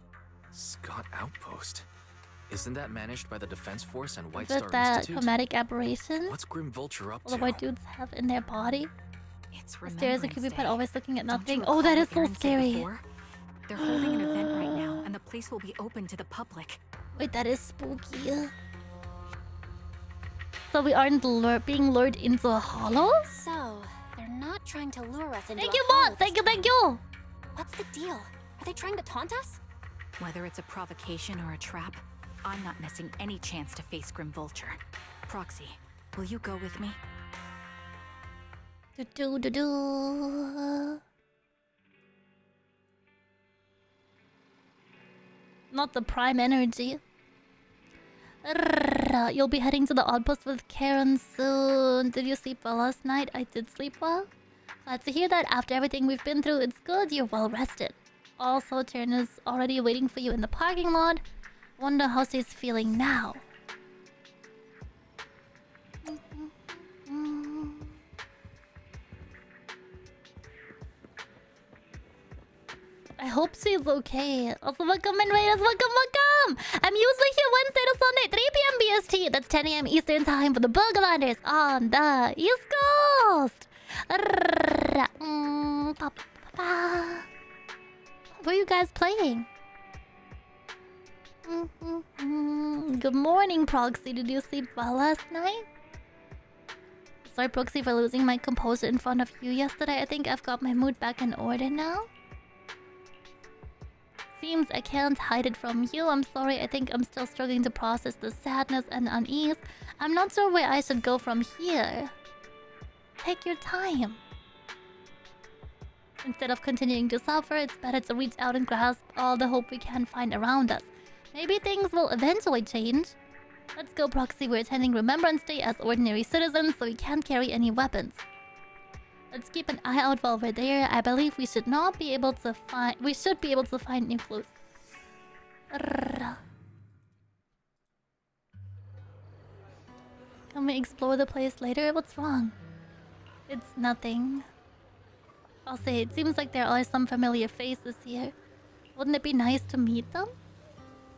Scott Outpost. Isn't that managed by the Defense Force and White Is Star it that Institute? chromatic aberration What's Grim Vulture up all the to? white dudes have in their body? It's The stairs a Remembrance creepy Day. pet always looking at Don't you nothing. recall Oh, that what is so Aaron said scary. before? They're holding an event right now, and the place will be open to the public. Wait, that is spooky. So we aren't being lured into a hollow? So, they're not trying to lure us into Thank a you, hollow boss. Thank you, this thank time. you. What's the deal? Are they trying to taunt us? Whether it's a provocation or a trap, I'm not missing any chance to face Grim Vulture. Proxy, will you go with me? Do. Not the prime energy. You'll be heading to the outpost with Karen soon. Did you sleep well last night? I did sleep well. Glad to hear that. After everything we've been through, it's good you're well rested. Also, Tern is already waiting for you in the parking lot. Wonder how she's feeling now. I hope she's okay. Also, welcome in, Raiders. Welcome. I'm usually here Wednesday to Sunday, 3 p.m. BST. That's 10 a.m. Eastern time for the Burgerlanders on the East Coast. What are you guys playing? Good morning, Proxy. Did you sleep well last night? Sorry, Proxy, for losing my composure in front of you yesterday. I think I've got my mood back in order now. Seems I can't hide it from you. I'm sorry. I think I'm still struggling to process the sadness and unease. I'm not sure where I should go from here. Take your time. Instead of continuing to suffer, it's better to reach out and grasp all the hope we can find around us. Maybe things will eventually change. Let's go, Proxy. We're attending Remembrance Day as ordinary citizens, so we can't carry any weapons. Let's keep an eye out while we're there. I believe we should be able to find new clues. Can we explore the place later? What's wrong? It's nothing. I'll say it seems like there are some familiar faces here. Wouldn't it be nice to meet them?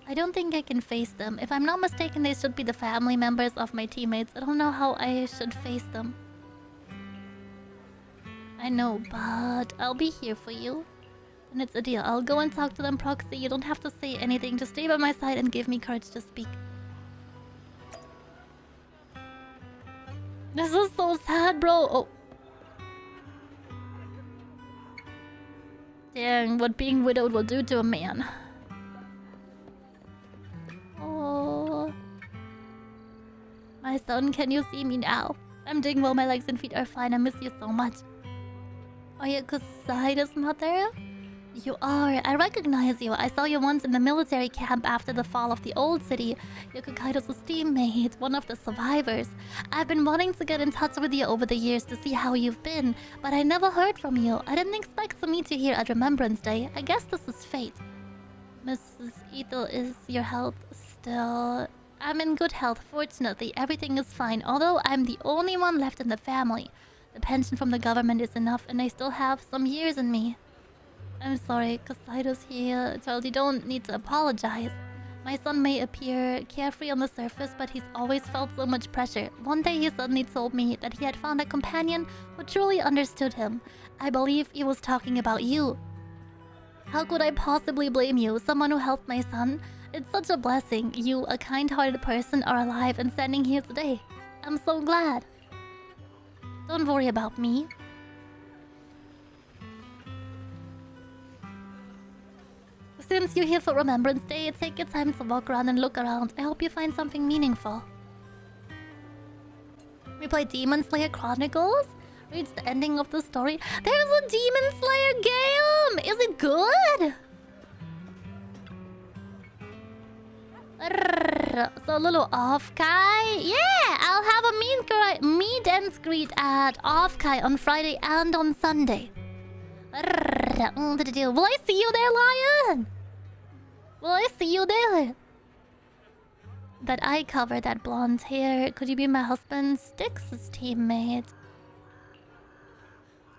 I don't think I can face them. If I'm not mistaken, they should be the family members of my teammates. I don't know how I should face them. I know, but I'll be here for you. And it's a deal. I'll go and talk to them, Proxy. You don't have to say anything. Just stay by my side and give me courage to speak. This is so sad, bro. Oh. Dang, what being widowed will do to a man. Oh. My son, can you see me now? I'm doing well, my legs and feet are fine. I miss you so much. Are you Kusaida's mother? You are. I recognize you. I saw you once in the military camp after the fall of the old city. You're Kukaido's teammate, one of the survivors. I've been wanting to get in touch with you over the years to see how you've been, but I never heard from you. I didn't expect to meet you here at Remembrance Day. I guess this is fate. Mrs. Ito, is your health still... I'm in good health, fortunately. Everything is fine, although I'm the only one left in the family. The pension from the government is enough, and I still have some years in me. I'm sorry, Kusaido's here. Child, you don't need to apologize. My son may appear carefree on the surface, but he's always felt so much pressure. One day he suddenly told me that he had found a companion who truly understood him. I believe he was talking about you. How could I possibly blame you, someone who helped my son? It's such a blessing. You, a kind-hearted person, are alive and standing here today. I'm so glad. Don't worry about me. Since you're here for Remembrance Day, take your time to walk around and look around. I hope you find something meaningful. We play Demon Slayer Chronicles? Reach the ending of the story. There's a Demon Slayer game! Is it good? So, little off-kai? Yeah! I'll have a meet and greet at off-kai on Friday and on Sunday. Will I see you there, Lion? Will I see you there? That eye cover, that blonde hair. Could you be my husband Styx's teammate?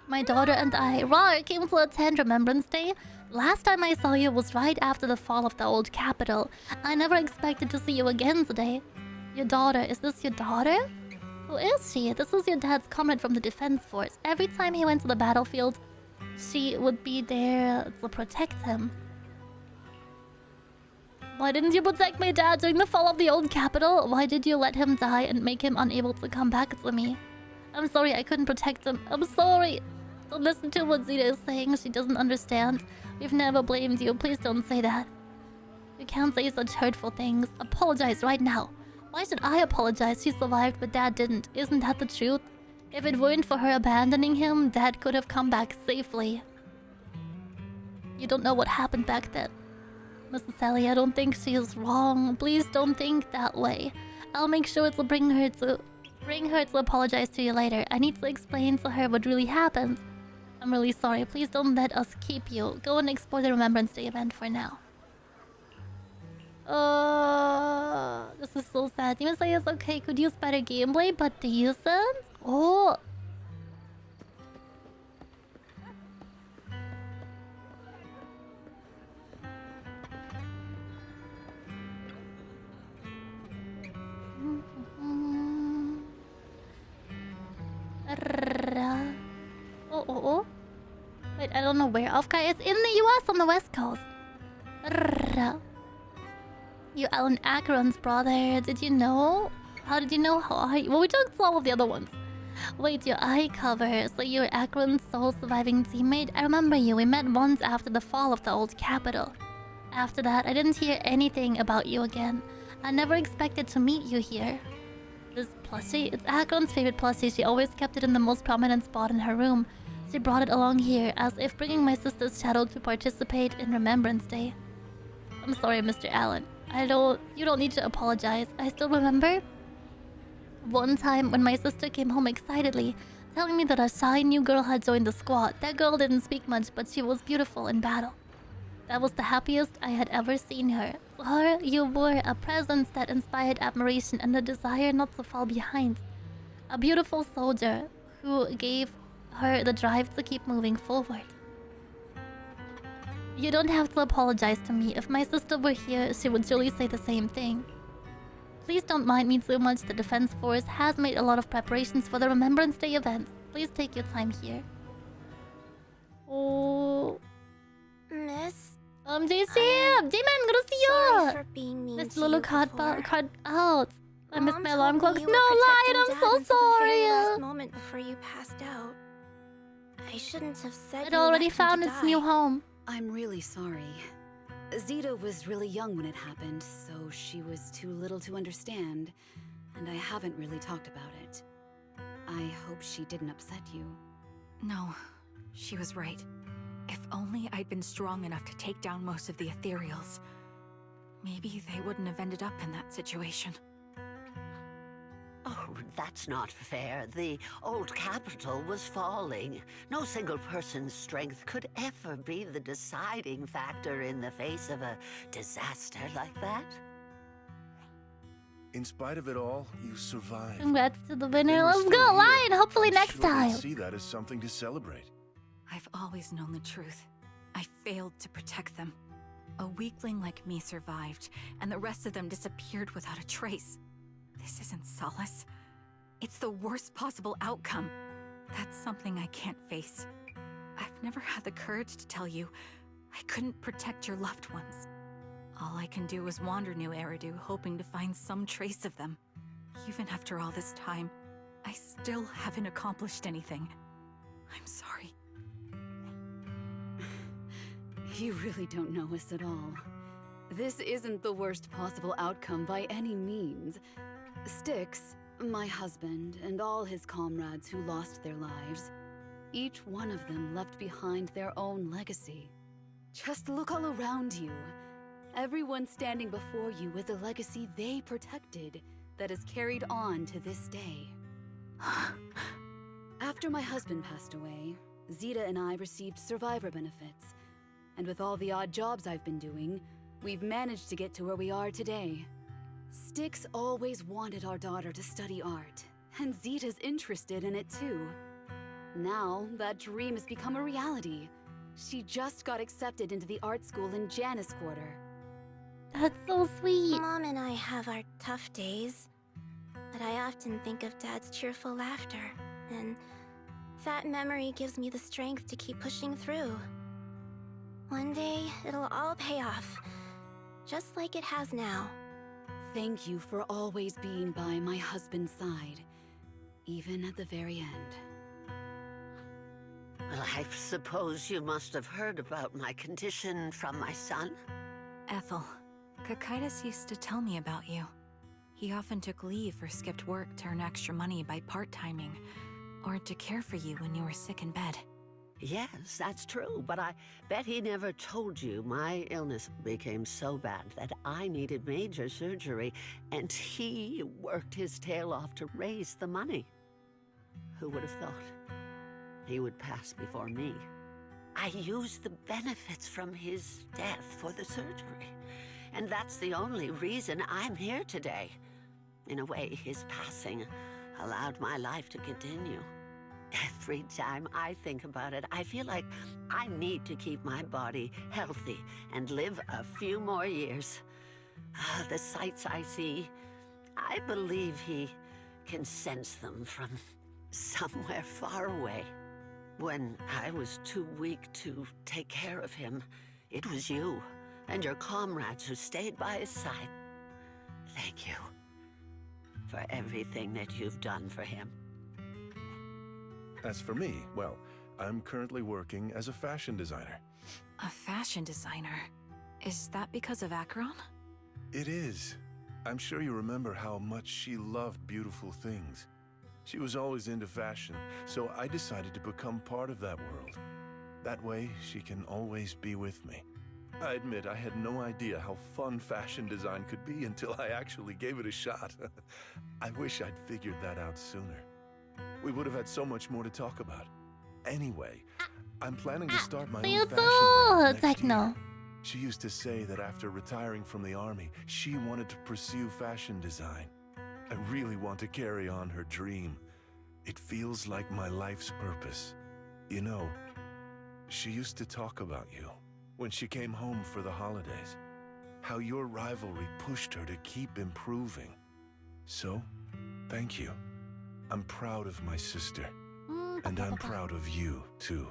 My daughter and I, Rar, came to attend Remembrance Day. Last time I saw you was right after the fall of the old capital. I never expected to see you again today. Your daughter, is this your daughter? Who is she? This is your dad's comrade from the defense force. Every time he went to the battlefield, she would be there to protect him. Why didn't you protect my dad during the fall of the old capital? Why did you let him die and make him unable to come back to me? I'm sorry I couldn't protect him. I'm sorry. Don't listen to what Zeta is saying. She doesn't understand. We've never blamed you. Please don't say that. You can't say such hurtful things. Apologize right now. Why should I apologize? She survived, but Dad didn't. Isn't that the truth? If it weren't for her abandoning him, Dad could have come back safely. You don't know what happened back then. Mrs. Sally, I don't think she is wrong. Please don't think that way. I'll make sure to bring her to apologize to you later. I need to explain to her what really happened. I'm really sorry. Please don't let us keep you. Go and explore the Remembrance Day event for now. This is so sad. Demon Slayer is okay. Could use better gameplay, but decent? Oh. Oh. Wait, I don't know where Off-Kai is. In the US on the West Coast. You Alan Acheron's brother. Did you know? How did you know? Well, we talked to all of the other ones. Wait, your eye cover. So you're Acheron's sole surviving teammate? I remember you. We met once after the fall of the old capital. After that, I didn't hear anything about you again. I never expected to meet you here. This plushie? It's Acheron's favorite plushie. She always kept it in the most prominent spot in her room. She brought it along here, as if bringing my sister's shadow to participate in Remembrance Day. I'm sorry, Mr. Allen. You don't need to apologize. I still remember one time when my sister came home excitedly, telling me that a shy new girl had joined the squad. That girl didn't speak much, but she was beautiful in battle. That was the happiest I had ever seen her. For her, you were a presence that inspired admiration and a desire not to fall behind. A beautiful soldier who gave her the drive to keep moving forward. You don't have to apologize to me. If my sister were here, she would surely say the same thing. Please don't mind me too much. The Defense Force has made a lot of preparations for the Remembrance Day event. Please take your time here. Oh... Miss? JC! J-Man, good to see you! Sorry for being mean Miss to Lulu you card before. out. I missed my alarm Mom clocks. told me No, you were Lion, protecting I'm so Dad until the very last sorry. moment before you passed out. I shouldn't have said I'd you already left him found to its die. new home. I'm really sorry. Zeta was really young when it happened, so she was too little to understand, and I haven't really talked about it. I hope she didn't upset you. No, she was right. If only I'd been strong enough to take down most of the ethereals. Maybe they wouldn't have ended up in that situation. Oh, that's not fair. The old capital was falling. No single person's strength could ever be the deciding factor in the face of a disaster like that. In spite of it all, you survived. Congrats to the If they winner. were Let's still go, here, Lion. Hopefully I'm next sure they'd time. see that as something to celebrate. I've always known the truth. I failed to protect them. A weakling like me survived, and the rest of them disappeared without a trace. This isn't solace. It's the worst possible outcome. That's something I can't face. I've never had the courage to tell you I couldn't protect your loved ones. All I can do is wander New Eridu, hoping to find some trace of them. Even after all this time, I still haven't accomplished anything. I'm sorry. You really don't know us at all. This isn't the worst possible outcome by any means. Styx, my husband, and all his comrades who lost their lives, each one of them left behind their own legacy. Just look all around you. Everyone standing before you is a legacy they protected that is carried on to this day. After my husband passed away, Zeta and I received survivor benefits. And with all the odd jobs I've been doing, we've managed to get to where we are today. Styx always wanted our daughter to study art, and Zeta's interested in it too. Now, that dream has become a reality. She just got accepted into the art school in Janus Quarter. That's so sweet. Mom and I have our tough days, but I often think of Dad's cheerful laughter, and that memory gives me the strength to keep pushing through. One day, it'll all pay off, just like it has now. Thank you for always being by my husband's side, even at the very end. Well, I suppose you must have heard about my condition from my son. Ethel, Kakaitis used to tell me about you. He often took leave or skipped work to earn extra money by part-timing, or to care for you when you were sick in bed. Yes, that's true, but I bet he never told you my illness became so bad that I needed major surgery, and he worked his tail off to raise the money. Who would have thought he would pass before me? I used the benefits from his death for the surgery, and that's the only reason I'm here today. In a way, his passing allowed my life to continue. Every time I think about it, I feel like I need to keep my body healthy and live a few more years. The sights I see, I believe he can sense them from somewhere far away. When I was too weak to take care of him, it was you and your comrades who stayed by his side. Thank you for everything that you've done for him. As for me, well, I'm currently working as a fashion designer. A fashion designer? Is that because of Acheron? It is. I'm sure you remember how much she loved beautiful things. She was always into fashion, so I decided to become part of that world. That way, she can always be with me. I admit I had no idea how fun fashion design could be until I actually gave it a shot. I wish I'd figured that out sooner. We would have had so much more to talk about. Anyway, I'm planning to start my own fashion brand next year. She used to say that after retiring from the army, she wanted to pursue fashion design. I really want to carry on her dream. It feels like my life's purpose. You know, she used to talk about you. when she came home for the holidays. How your rivalry pushed her to keep improving. So, thank you. I'm proud of my sister. And I'm proud of you, too.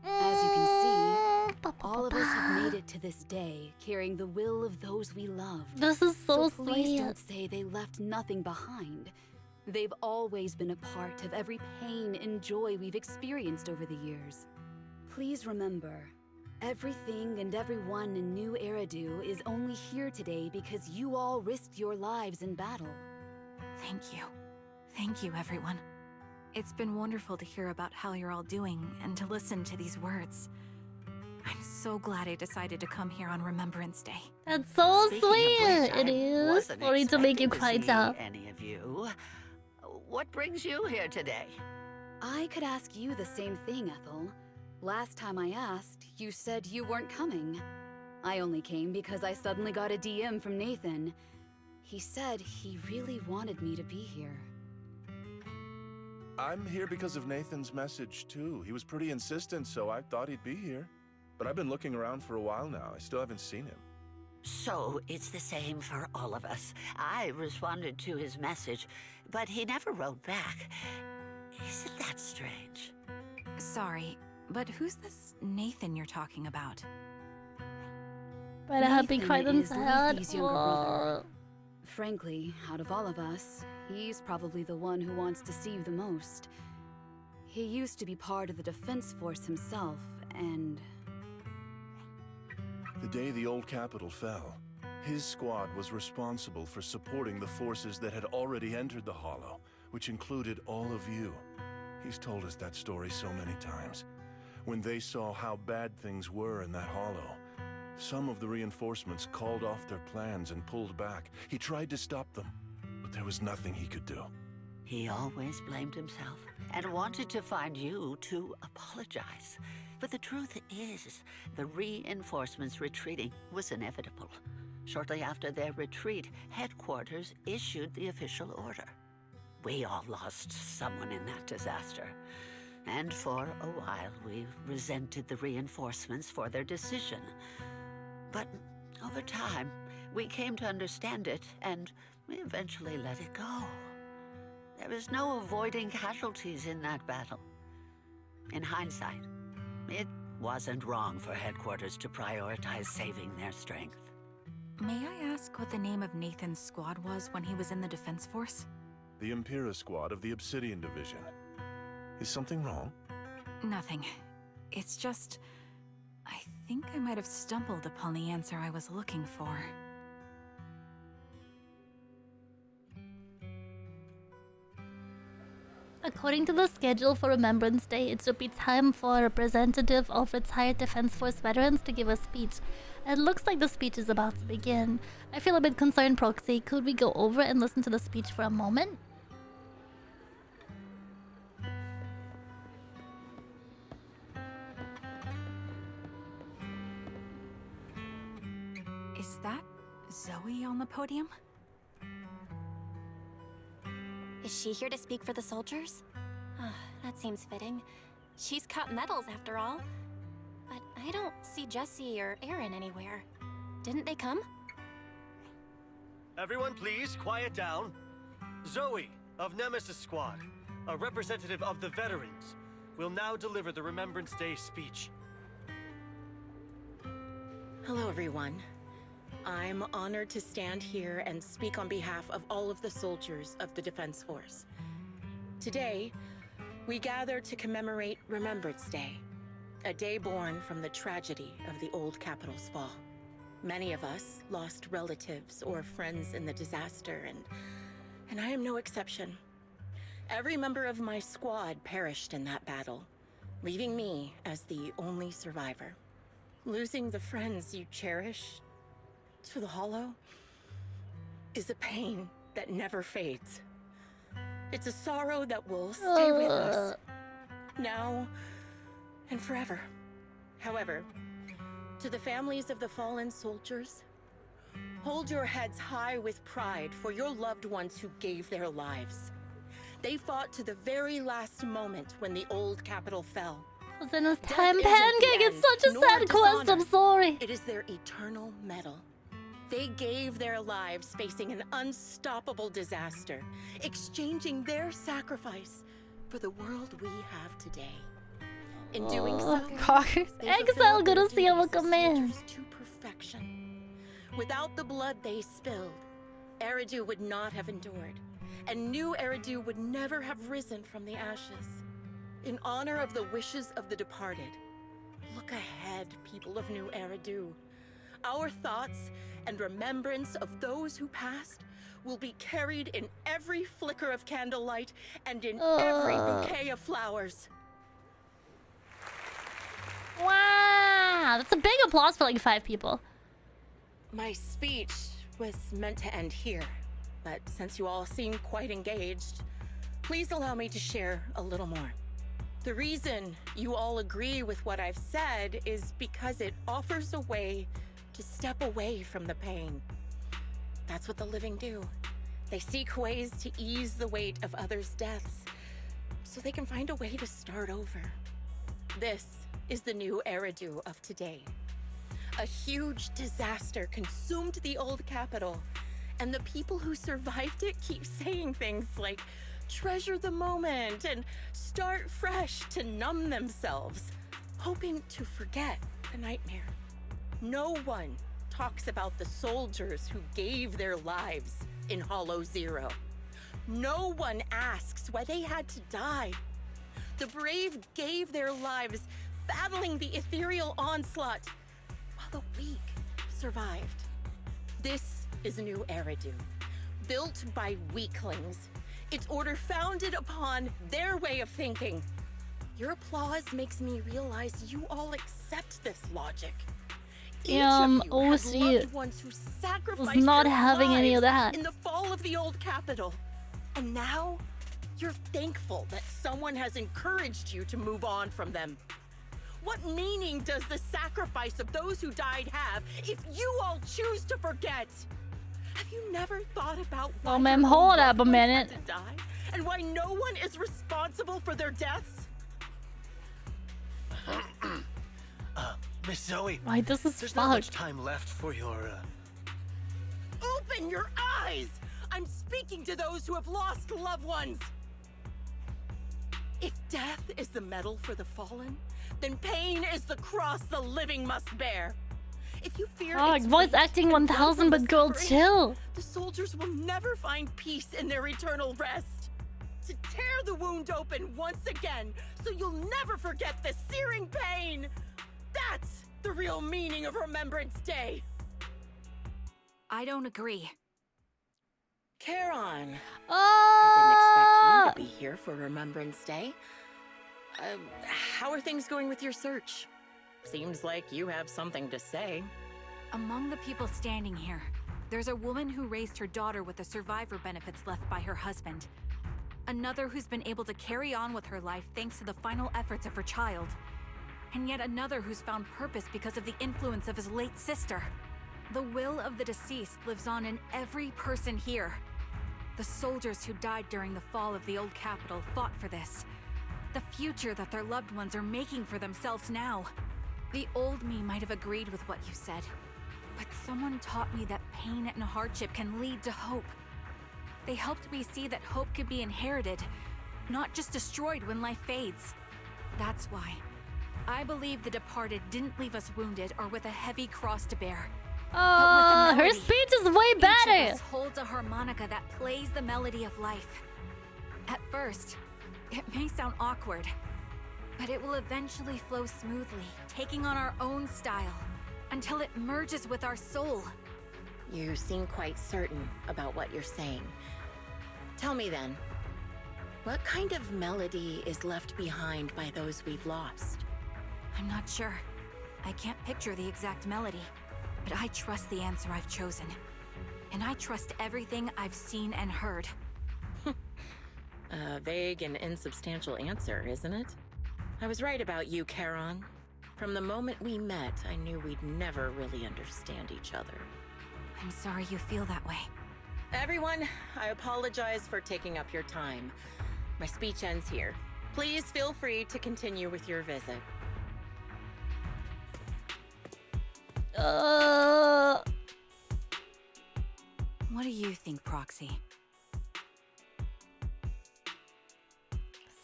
As you can see, all of us have made it to this day, carrying the will of those we loved. This is so please sweet. don't say they left nothing behind. They've always been a part of every pain and joy we've experienced over the years. Please remember, everything and everyone in New Eridu is only here today because you all risked your lives in battle. Thank you. Thank you, everyone. It's been wonderful to hear about how you're all doing and to listen to these words. I'm so glad I decided to come here on Remembrance Day. That's so Speaking of sweet. which, It I is. wasn't Sorry to make you expecting cry, to see Tap. any of you. What brings you here today? I could ask you the same thing, Ethel. Last time I asked, you said you weren't coming. I only came because I suddenly got a DM from Nathan. He said he really wanted me to be here. I'm here because of Nathan's message, too. He was pretty insistent, so I thought he'd be here. But I've been looking around for a while now. I still haven't seen him. So it's the same for all of us. I responded to his message, but he never wrote back. Isn't that strange? Sorry, but who's this Nathan you're talking about? But I hope he Nathan cried is inside. Leafy's younger brother. Frankly, out of all of us, he's probably the one who wants to see you the most. He used to be part of the defense force himself, and... The day the old capital fell, his squad was responsible for supporting the forces that had already entered the Hollow, which included all of you. He's told us that story so many times. When they saw how bad things were in that Hollow, some of the reinforcements called off their plans and pulled back. He tried to stop them, but there was nothing he could do. He always blamed himself and wanted to find you to apologize. But the truth is, the reinforcements retreating was inevitable. Shortly after their retreat, headquarters issued the official order. We all lost someone in that disaster. And for a while, we resented the reinforcements for their decision. But over time, we came to understand it, and we eventually let it go. There was no avoiding casualties in that battle. In hindsight, it wasn't wrong for headquarters to prioritize saving their strength. May I ask what the name of Nathan's squad was when he was in the defense force? The Impera squad of the Obsidian Division. Is something wrong? Nothing. It's just... I think I might have stumbled upon the answer I was looking for. According to the schedule for Remembrance Day, it should be time for a representative of retired Defense Force veterans to give a speech. It looks like the speech is about to begin. I feel a bit concerned, Proxy. Could we go over and listen to the speech for a moment? Is that Zoe on the podium? Is she here to speak for the soldiers? That seems fitting. She's cut medals after all. But I don't see Jesse or Aaron anywhere. Didn't they come? Everyone please, quiet down. Zoe, of Nemesis Squad, a representative of the veterans, will now deliver the Remembrance Day speech. Hello, everyone. I'm honored to stand here and speak on behalf of all of the soldiers of the Defense Force. Today, we gather to commemorate Remembrance Day, a day born from the tragedy of the old capital's fall. Many of us lost relatives or friends in the disaster, and I am no exception. Every member of my squad perished in that battle, leaving me as the only survivor. Losing the friends you cherish to the Hollow is a pain that never fades. It's a sorrow that will stay with us, now and forever. However, to the families of the fallen soldiers, hold your heads high with pride for your loved ones who gave their lives. They fought to the very last moment when the old capital fell. Zenless time pancake. It's such a sad quest. I'm sorry. It is their eternal medal. They gave their lives facing an unstoppable disaster, exchanging their sacrifice for the world we have today. In doing so, Exile gonna see him come in. To perfection. Without the blood they spilled, Eridu would not have endured, and new Eridu would never have risen from the ashes. In honor of the wishes of the departed, look ahead, people of New Eridu. Our thoughts and remembrance of those who passed will be carried in every flicker of candlelight and in every bouquet of flowers. Wow, that's a big applause for like 5 people. My speech was meant to end here, but since you all seem quite engaged, please allow me to share a little more. The reason you all agree with what I've said is because it offers a way to step away from the pain. That's what the living do. They seek ways to ease the weight of others' deaths, so they can find a way to start over. This is the new Eridu of today. A huge disaster consumed the old capital, and the people who survived it keep saying things like, treasure the moment and start fresh to numb themselves, hoping to forget the nightmare. No one talks about the soldiers who gave their lives in Hollow Zero. No one asks why they had to die. The brave gave their lives battling the ethereal onslaught, while the weak survived. This is New Eridu, built by weaklings. Its order founded upon their way of thinking. Your applause makes me realize you all accept this logic. OC was not having any of that. In the fall of the old capital. And now, you're thankful that someone has encouraged you to move on from them. What meaning does the sacrifice of those who died have if you all choose to forget? Have you never thought about why hold up a minute. had to die, and why no one is responsible for their deaths? Miss Zoe. Why this is There's not much time left for your, Open your eyes! I'm speaking to those who have lost loved ones. If death is the medal for the fallen, then pain is the cross the living must bear. If you fear voice acting 1000, but girl, chill. The soldiers will never find peace in their eternal rest. To tear the wound open once again, so you'll never forget the searing pain. That's the real meaning of Remembrance Day. I don't agree. Charon. I didn't expect you to be here for Remembrance Day. How are things going with your search? Seems like you have something to say. Among the people standing here, there's a woman who raised her daughter with the survivor benefits left by her husband. Another who's been able to carry on with her life thanks to the final efforts of her child. And yet another who's found purpose because of the influence of his late sister. The will of the deceased lives on in every person here. The soldiers who died during the fall of the old capital fought for this. The future that their loved ones are making for themselves now. The old me might have agreed with what you said, but someone taught me that pain and hardship can lead to hope. They helped me see that hope could be inherited, not just destroyed when life fades. That's why I believe the departed didn't leave us wounded or with a heavy cross to bear. Her speech is way better. Each of us holds a harmonica that plays the melody of life. At first, it may sound awkward, but it will eventually flow smoothly, taking on our own style, until it merges with our soul. You seem quite certain about what you're saying. Tell me then, what kind of melody is left behind by those we've lost? I'm not sure. I can't picture the exact melody, but I trust the answer I've chosen. And I trust everything I've seen and heard. A vague and insubstantial answer, isn't it? I was right about you, Charon. From the moment we met, I knew we'd never really understand each other. I'm sorry you feel that way. Everyone, I apologize for taking up your time. My speech ends here. Please feel free to continue with your visit. What do you think, Proxy?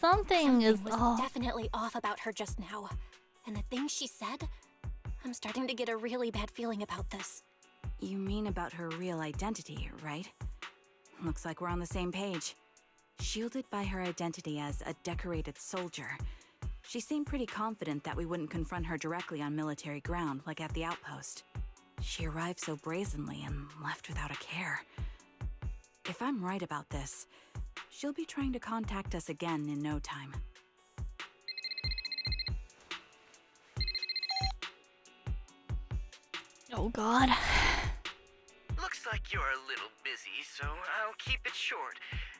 Something is was off. definitely off about her just now. And the things she said, I'm starting to get a really bad feeling about this. You mean about her real identity, right? Looks like we're on the same page. Shielded by her identity as a decorated soldier, she seemed pretty confident that we wouldn't confront her directly on military ground like at the outpost. She arrived so brazenly and left without a care. If I'm right about this, she'll be trying to contact us again in no time. Oh god. Looks like you're a little busy, so I'll keep it short.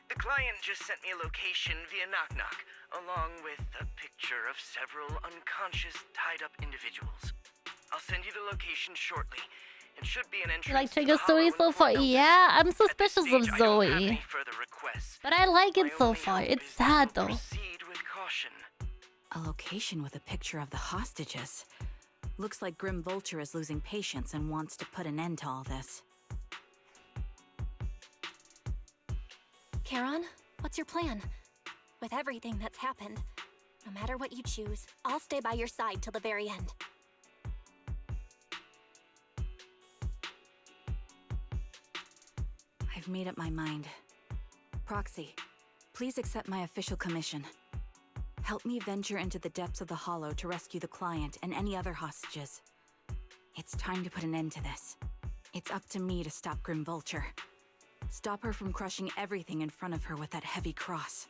The client just sent me a location via Knock Knock, along with a picture of several unconscious, tied-up individuals. I'll send you the location shortly. It should be an entrance. You like Trigger Story so far? Yeah, I'm suspicious of Zoe. But I like it so far. It's sad though. A location with a picture of the hostages. Looks like Grim Vulture is losing patience and wants to put an end to all this. Charon, what's your plan? With everything that's happened, no matter what you choose, I'll stay by your side till the very end. I've made up my mind. Proxy, please accept my official commission. Help me venture into the depths of the Hollow to rescue the client and any other hostages. It's time to put an end to this. It's up to me to stop Grim Vulture. Stop her from crushing everything in front of her with that heavy cross.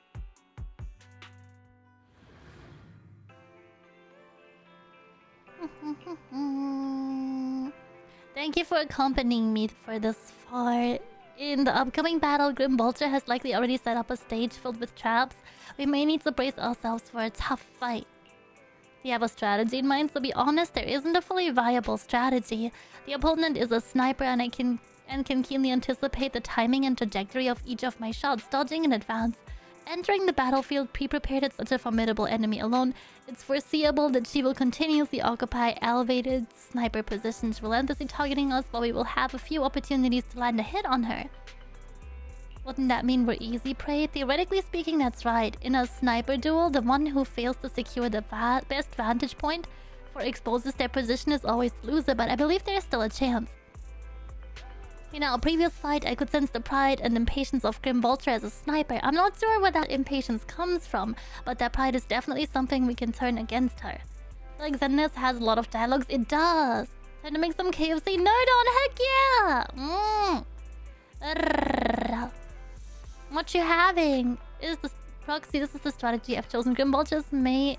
Thank you for accompanying me for this far. In the upcoming battle, Grim Vulture has likely already set up a stage filled with traps. We may need to brace ourselves for a tough fight. We have a strategy in mind, so be honest, there isn't a fully viable strategy. The opponent is a sniper and can keenly anticipate the timing and trajectory of each of my shots, dodging in advance. Entering the battlefield pre-prepared at such a formidable enemy alone, it's foreseeable that she will continuously occupy elevated sniper positions, relentlessly targeting us while we will have a few opportunities to land a hit on her. Wouldn't that mean we're easy prey? Theoretically speaking, that's right. In a sniper duel, the one who fails to secure the best vantage point or exposes their position is always the loser, but I believe there is still a chance. In our previous fight, I could sense the pride and impatience of Grim Vulture as a sniper. I'm not sure where that impatience comes from, but that pride is definitely something we can turn against her. I feel like Zenless has a lot of dialogues. It does! Time to make some KFC. No, don't! Heck yeah! What you having? Is the Proxy, this is the strategy I've chosen. Grim Vulture may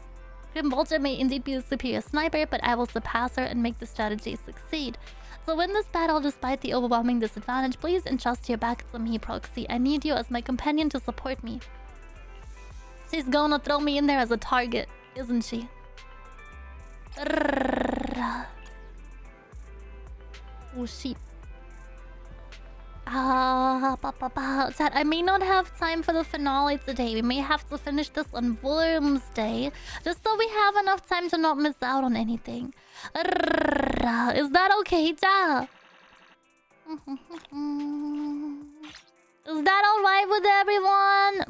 indeed be the superior sniper, but I will surpass her and make the strategy succeed. So win this battle despite the overwhelming disadvantage. Please entrust your back to me, Proxy. I need you as my companion to support me. She's gonna throw me in there as a target, isn't she? Oh, sheep. Chat, I may not have time for the finale today. We may have to finish this on Worms Day, just so we have enough time to not miss out on anything. Is that okay, chat? Is that alright with everyone?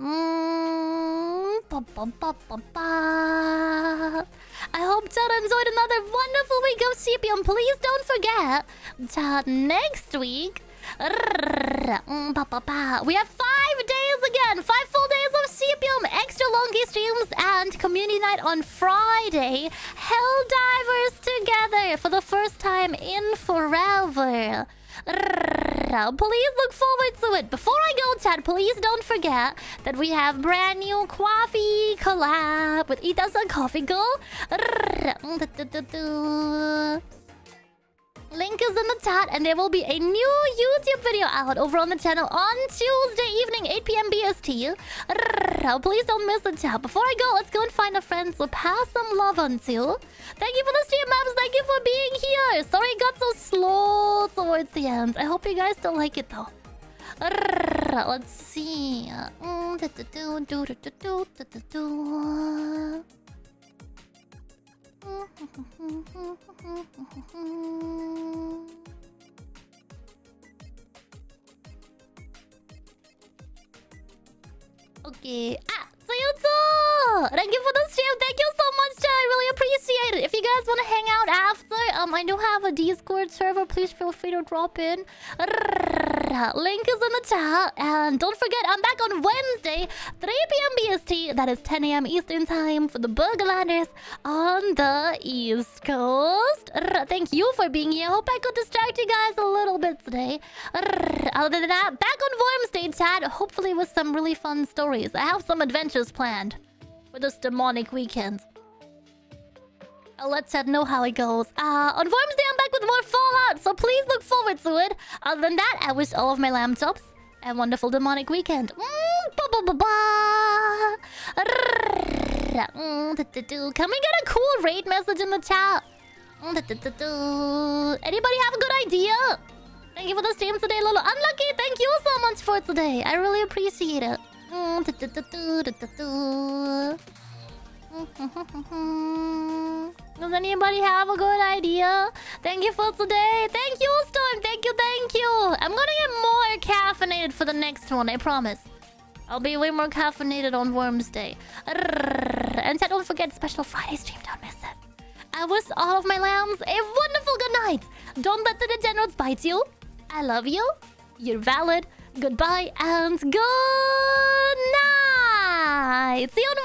I hope chat enjoyed another wonderful week of CPM. Please don't forget, chat, next week we have 5 days again, 5 full days of CPM, extra longy streams, and community night on Friday. Helldivers together for the first time in forever. Please look forward to it. Before I go, chat, please don't forget that we have brand new coffee collab with Eat and Coffee Girl. Link is in the chat, and there will be a new YouTube video out over on the channel on Tuesday evening, 8 PM BST. Please don't miss the chat. Before I go, let's go and find a friend, so pass some love on to. Thank you for the stream, Maps. Thank you for being here. Sorry it got so slow towards the end. I hope you guys still like it, though. Let's see. Okay. Sayutsu! Thank you for the stream. Thank you so much, Chat. I really appreciate it. If you guys want to hang out after, I do have a Discord server. Please feel free to drop in. Link is in the chat. And don't forget, I'm back on Wednesday, 3 p.m. BST. That is 10 a.m. Eastern Time for the Burgerlanders on the East Coast. Thank you for being here. Hope I could distract you guys a little bit today. Other than that, back on Wormsday, chat. Hopefully with some really fun stories. I have some adventures planned for this demonic weekend. I'll let chat know how it goes. On Wormsday, I'm back with more Fallout, so please look forward to it. Other than that, I wish all of my lamb chops a wonderful demonic weekend. Can we get a cool raid message in the chat? Anybody have a good idea? Thank you for the stream today, Lolo. Unlucky, thank you so much for today. I really appreciate it. Does anybody have a good idea? Thank you for today. Thank you, Storm. Thank you, thank you. I'm gonna get more caffeinated for the next one, I promise. I'll be way more caffeinated on Wormsday. And don't forget, special Friday stream. Don't miss it. I wish all of my lambs a wonderful good night. Don't let the degenerates bite you. I love you. You're valid. Goodbye and good night. See you on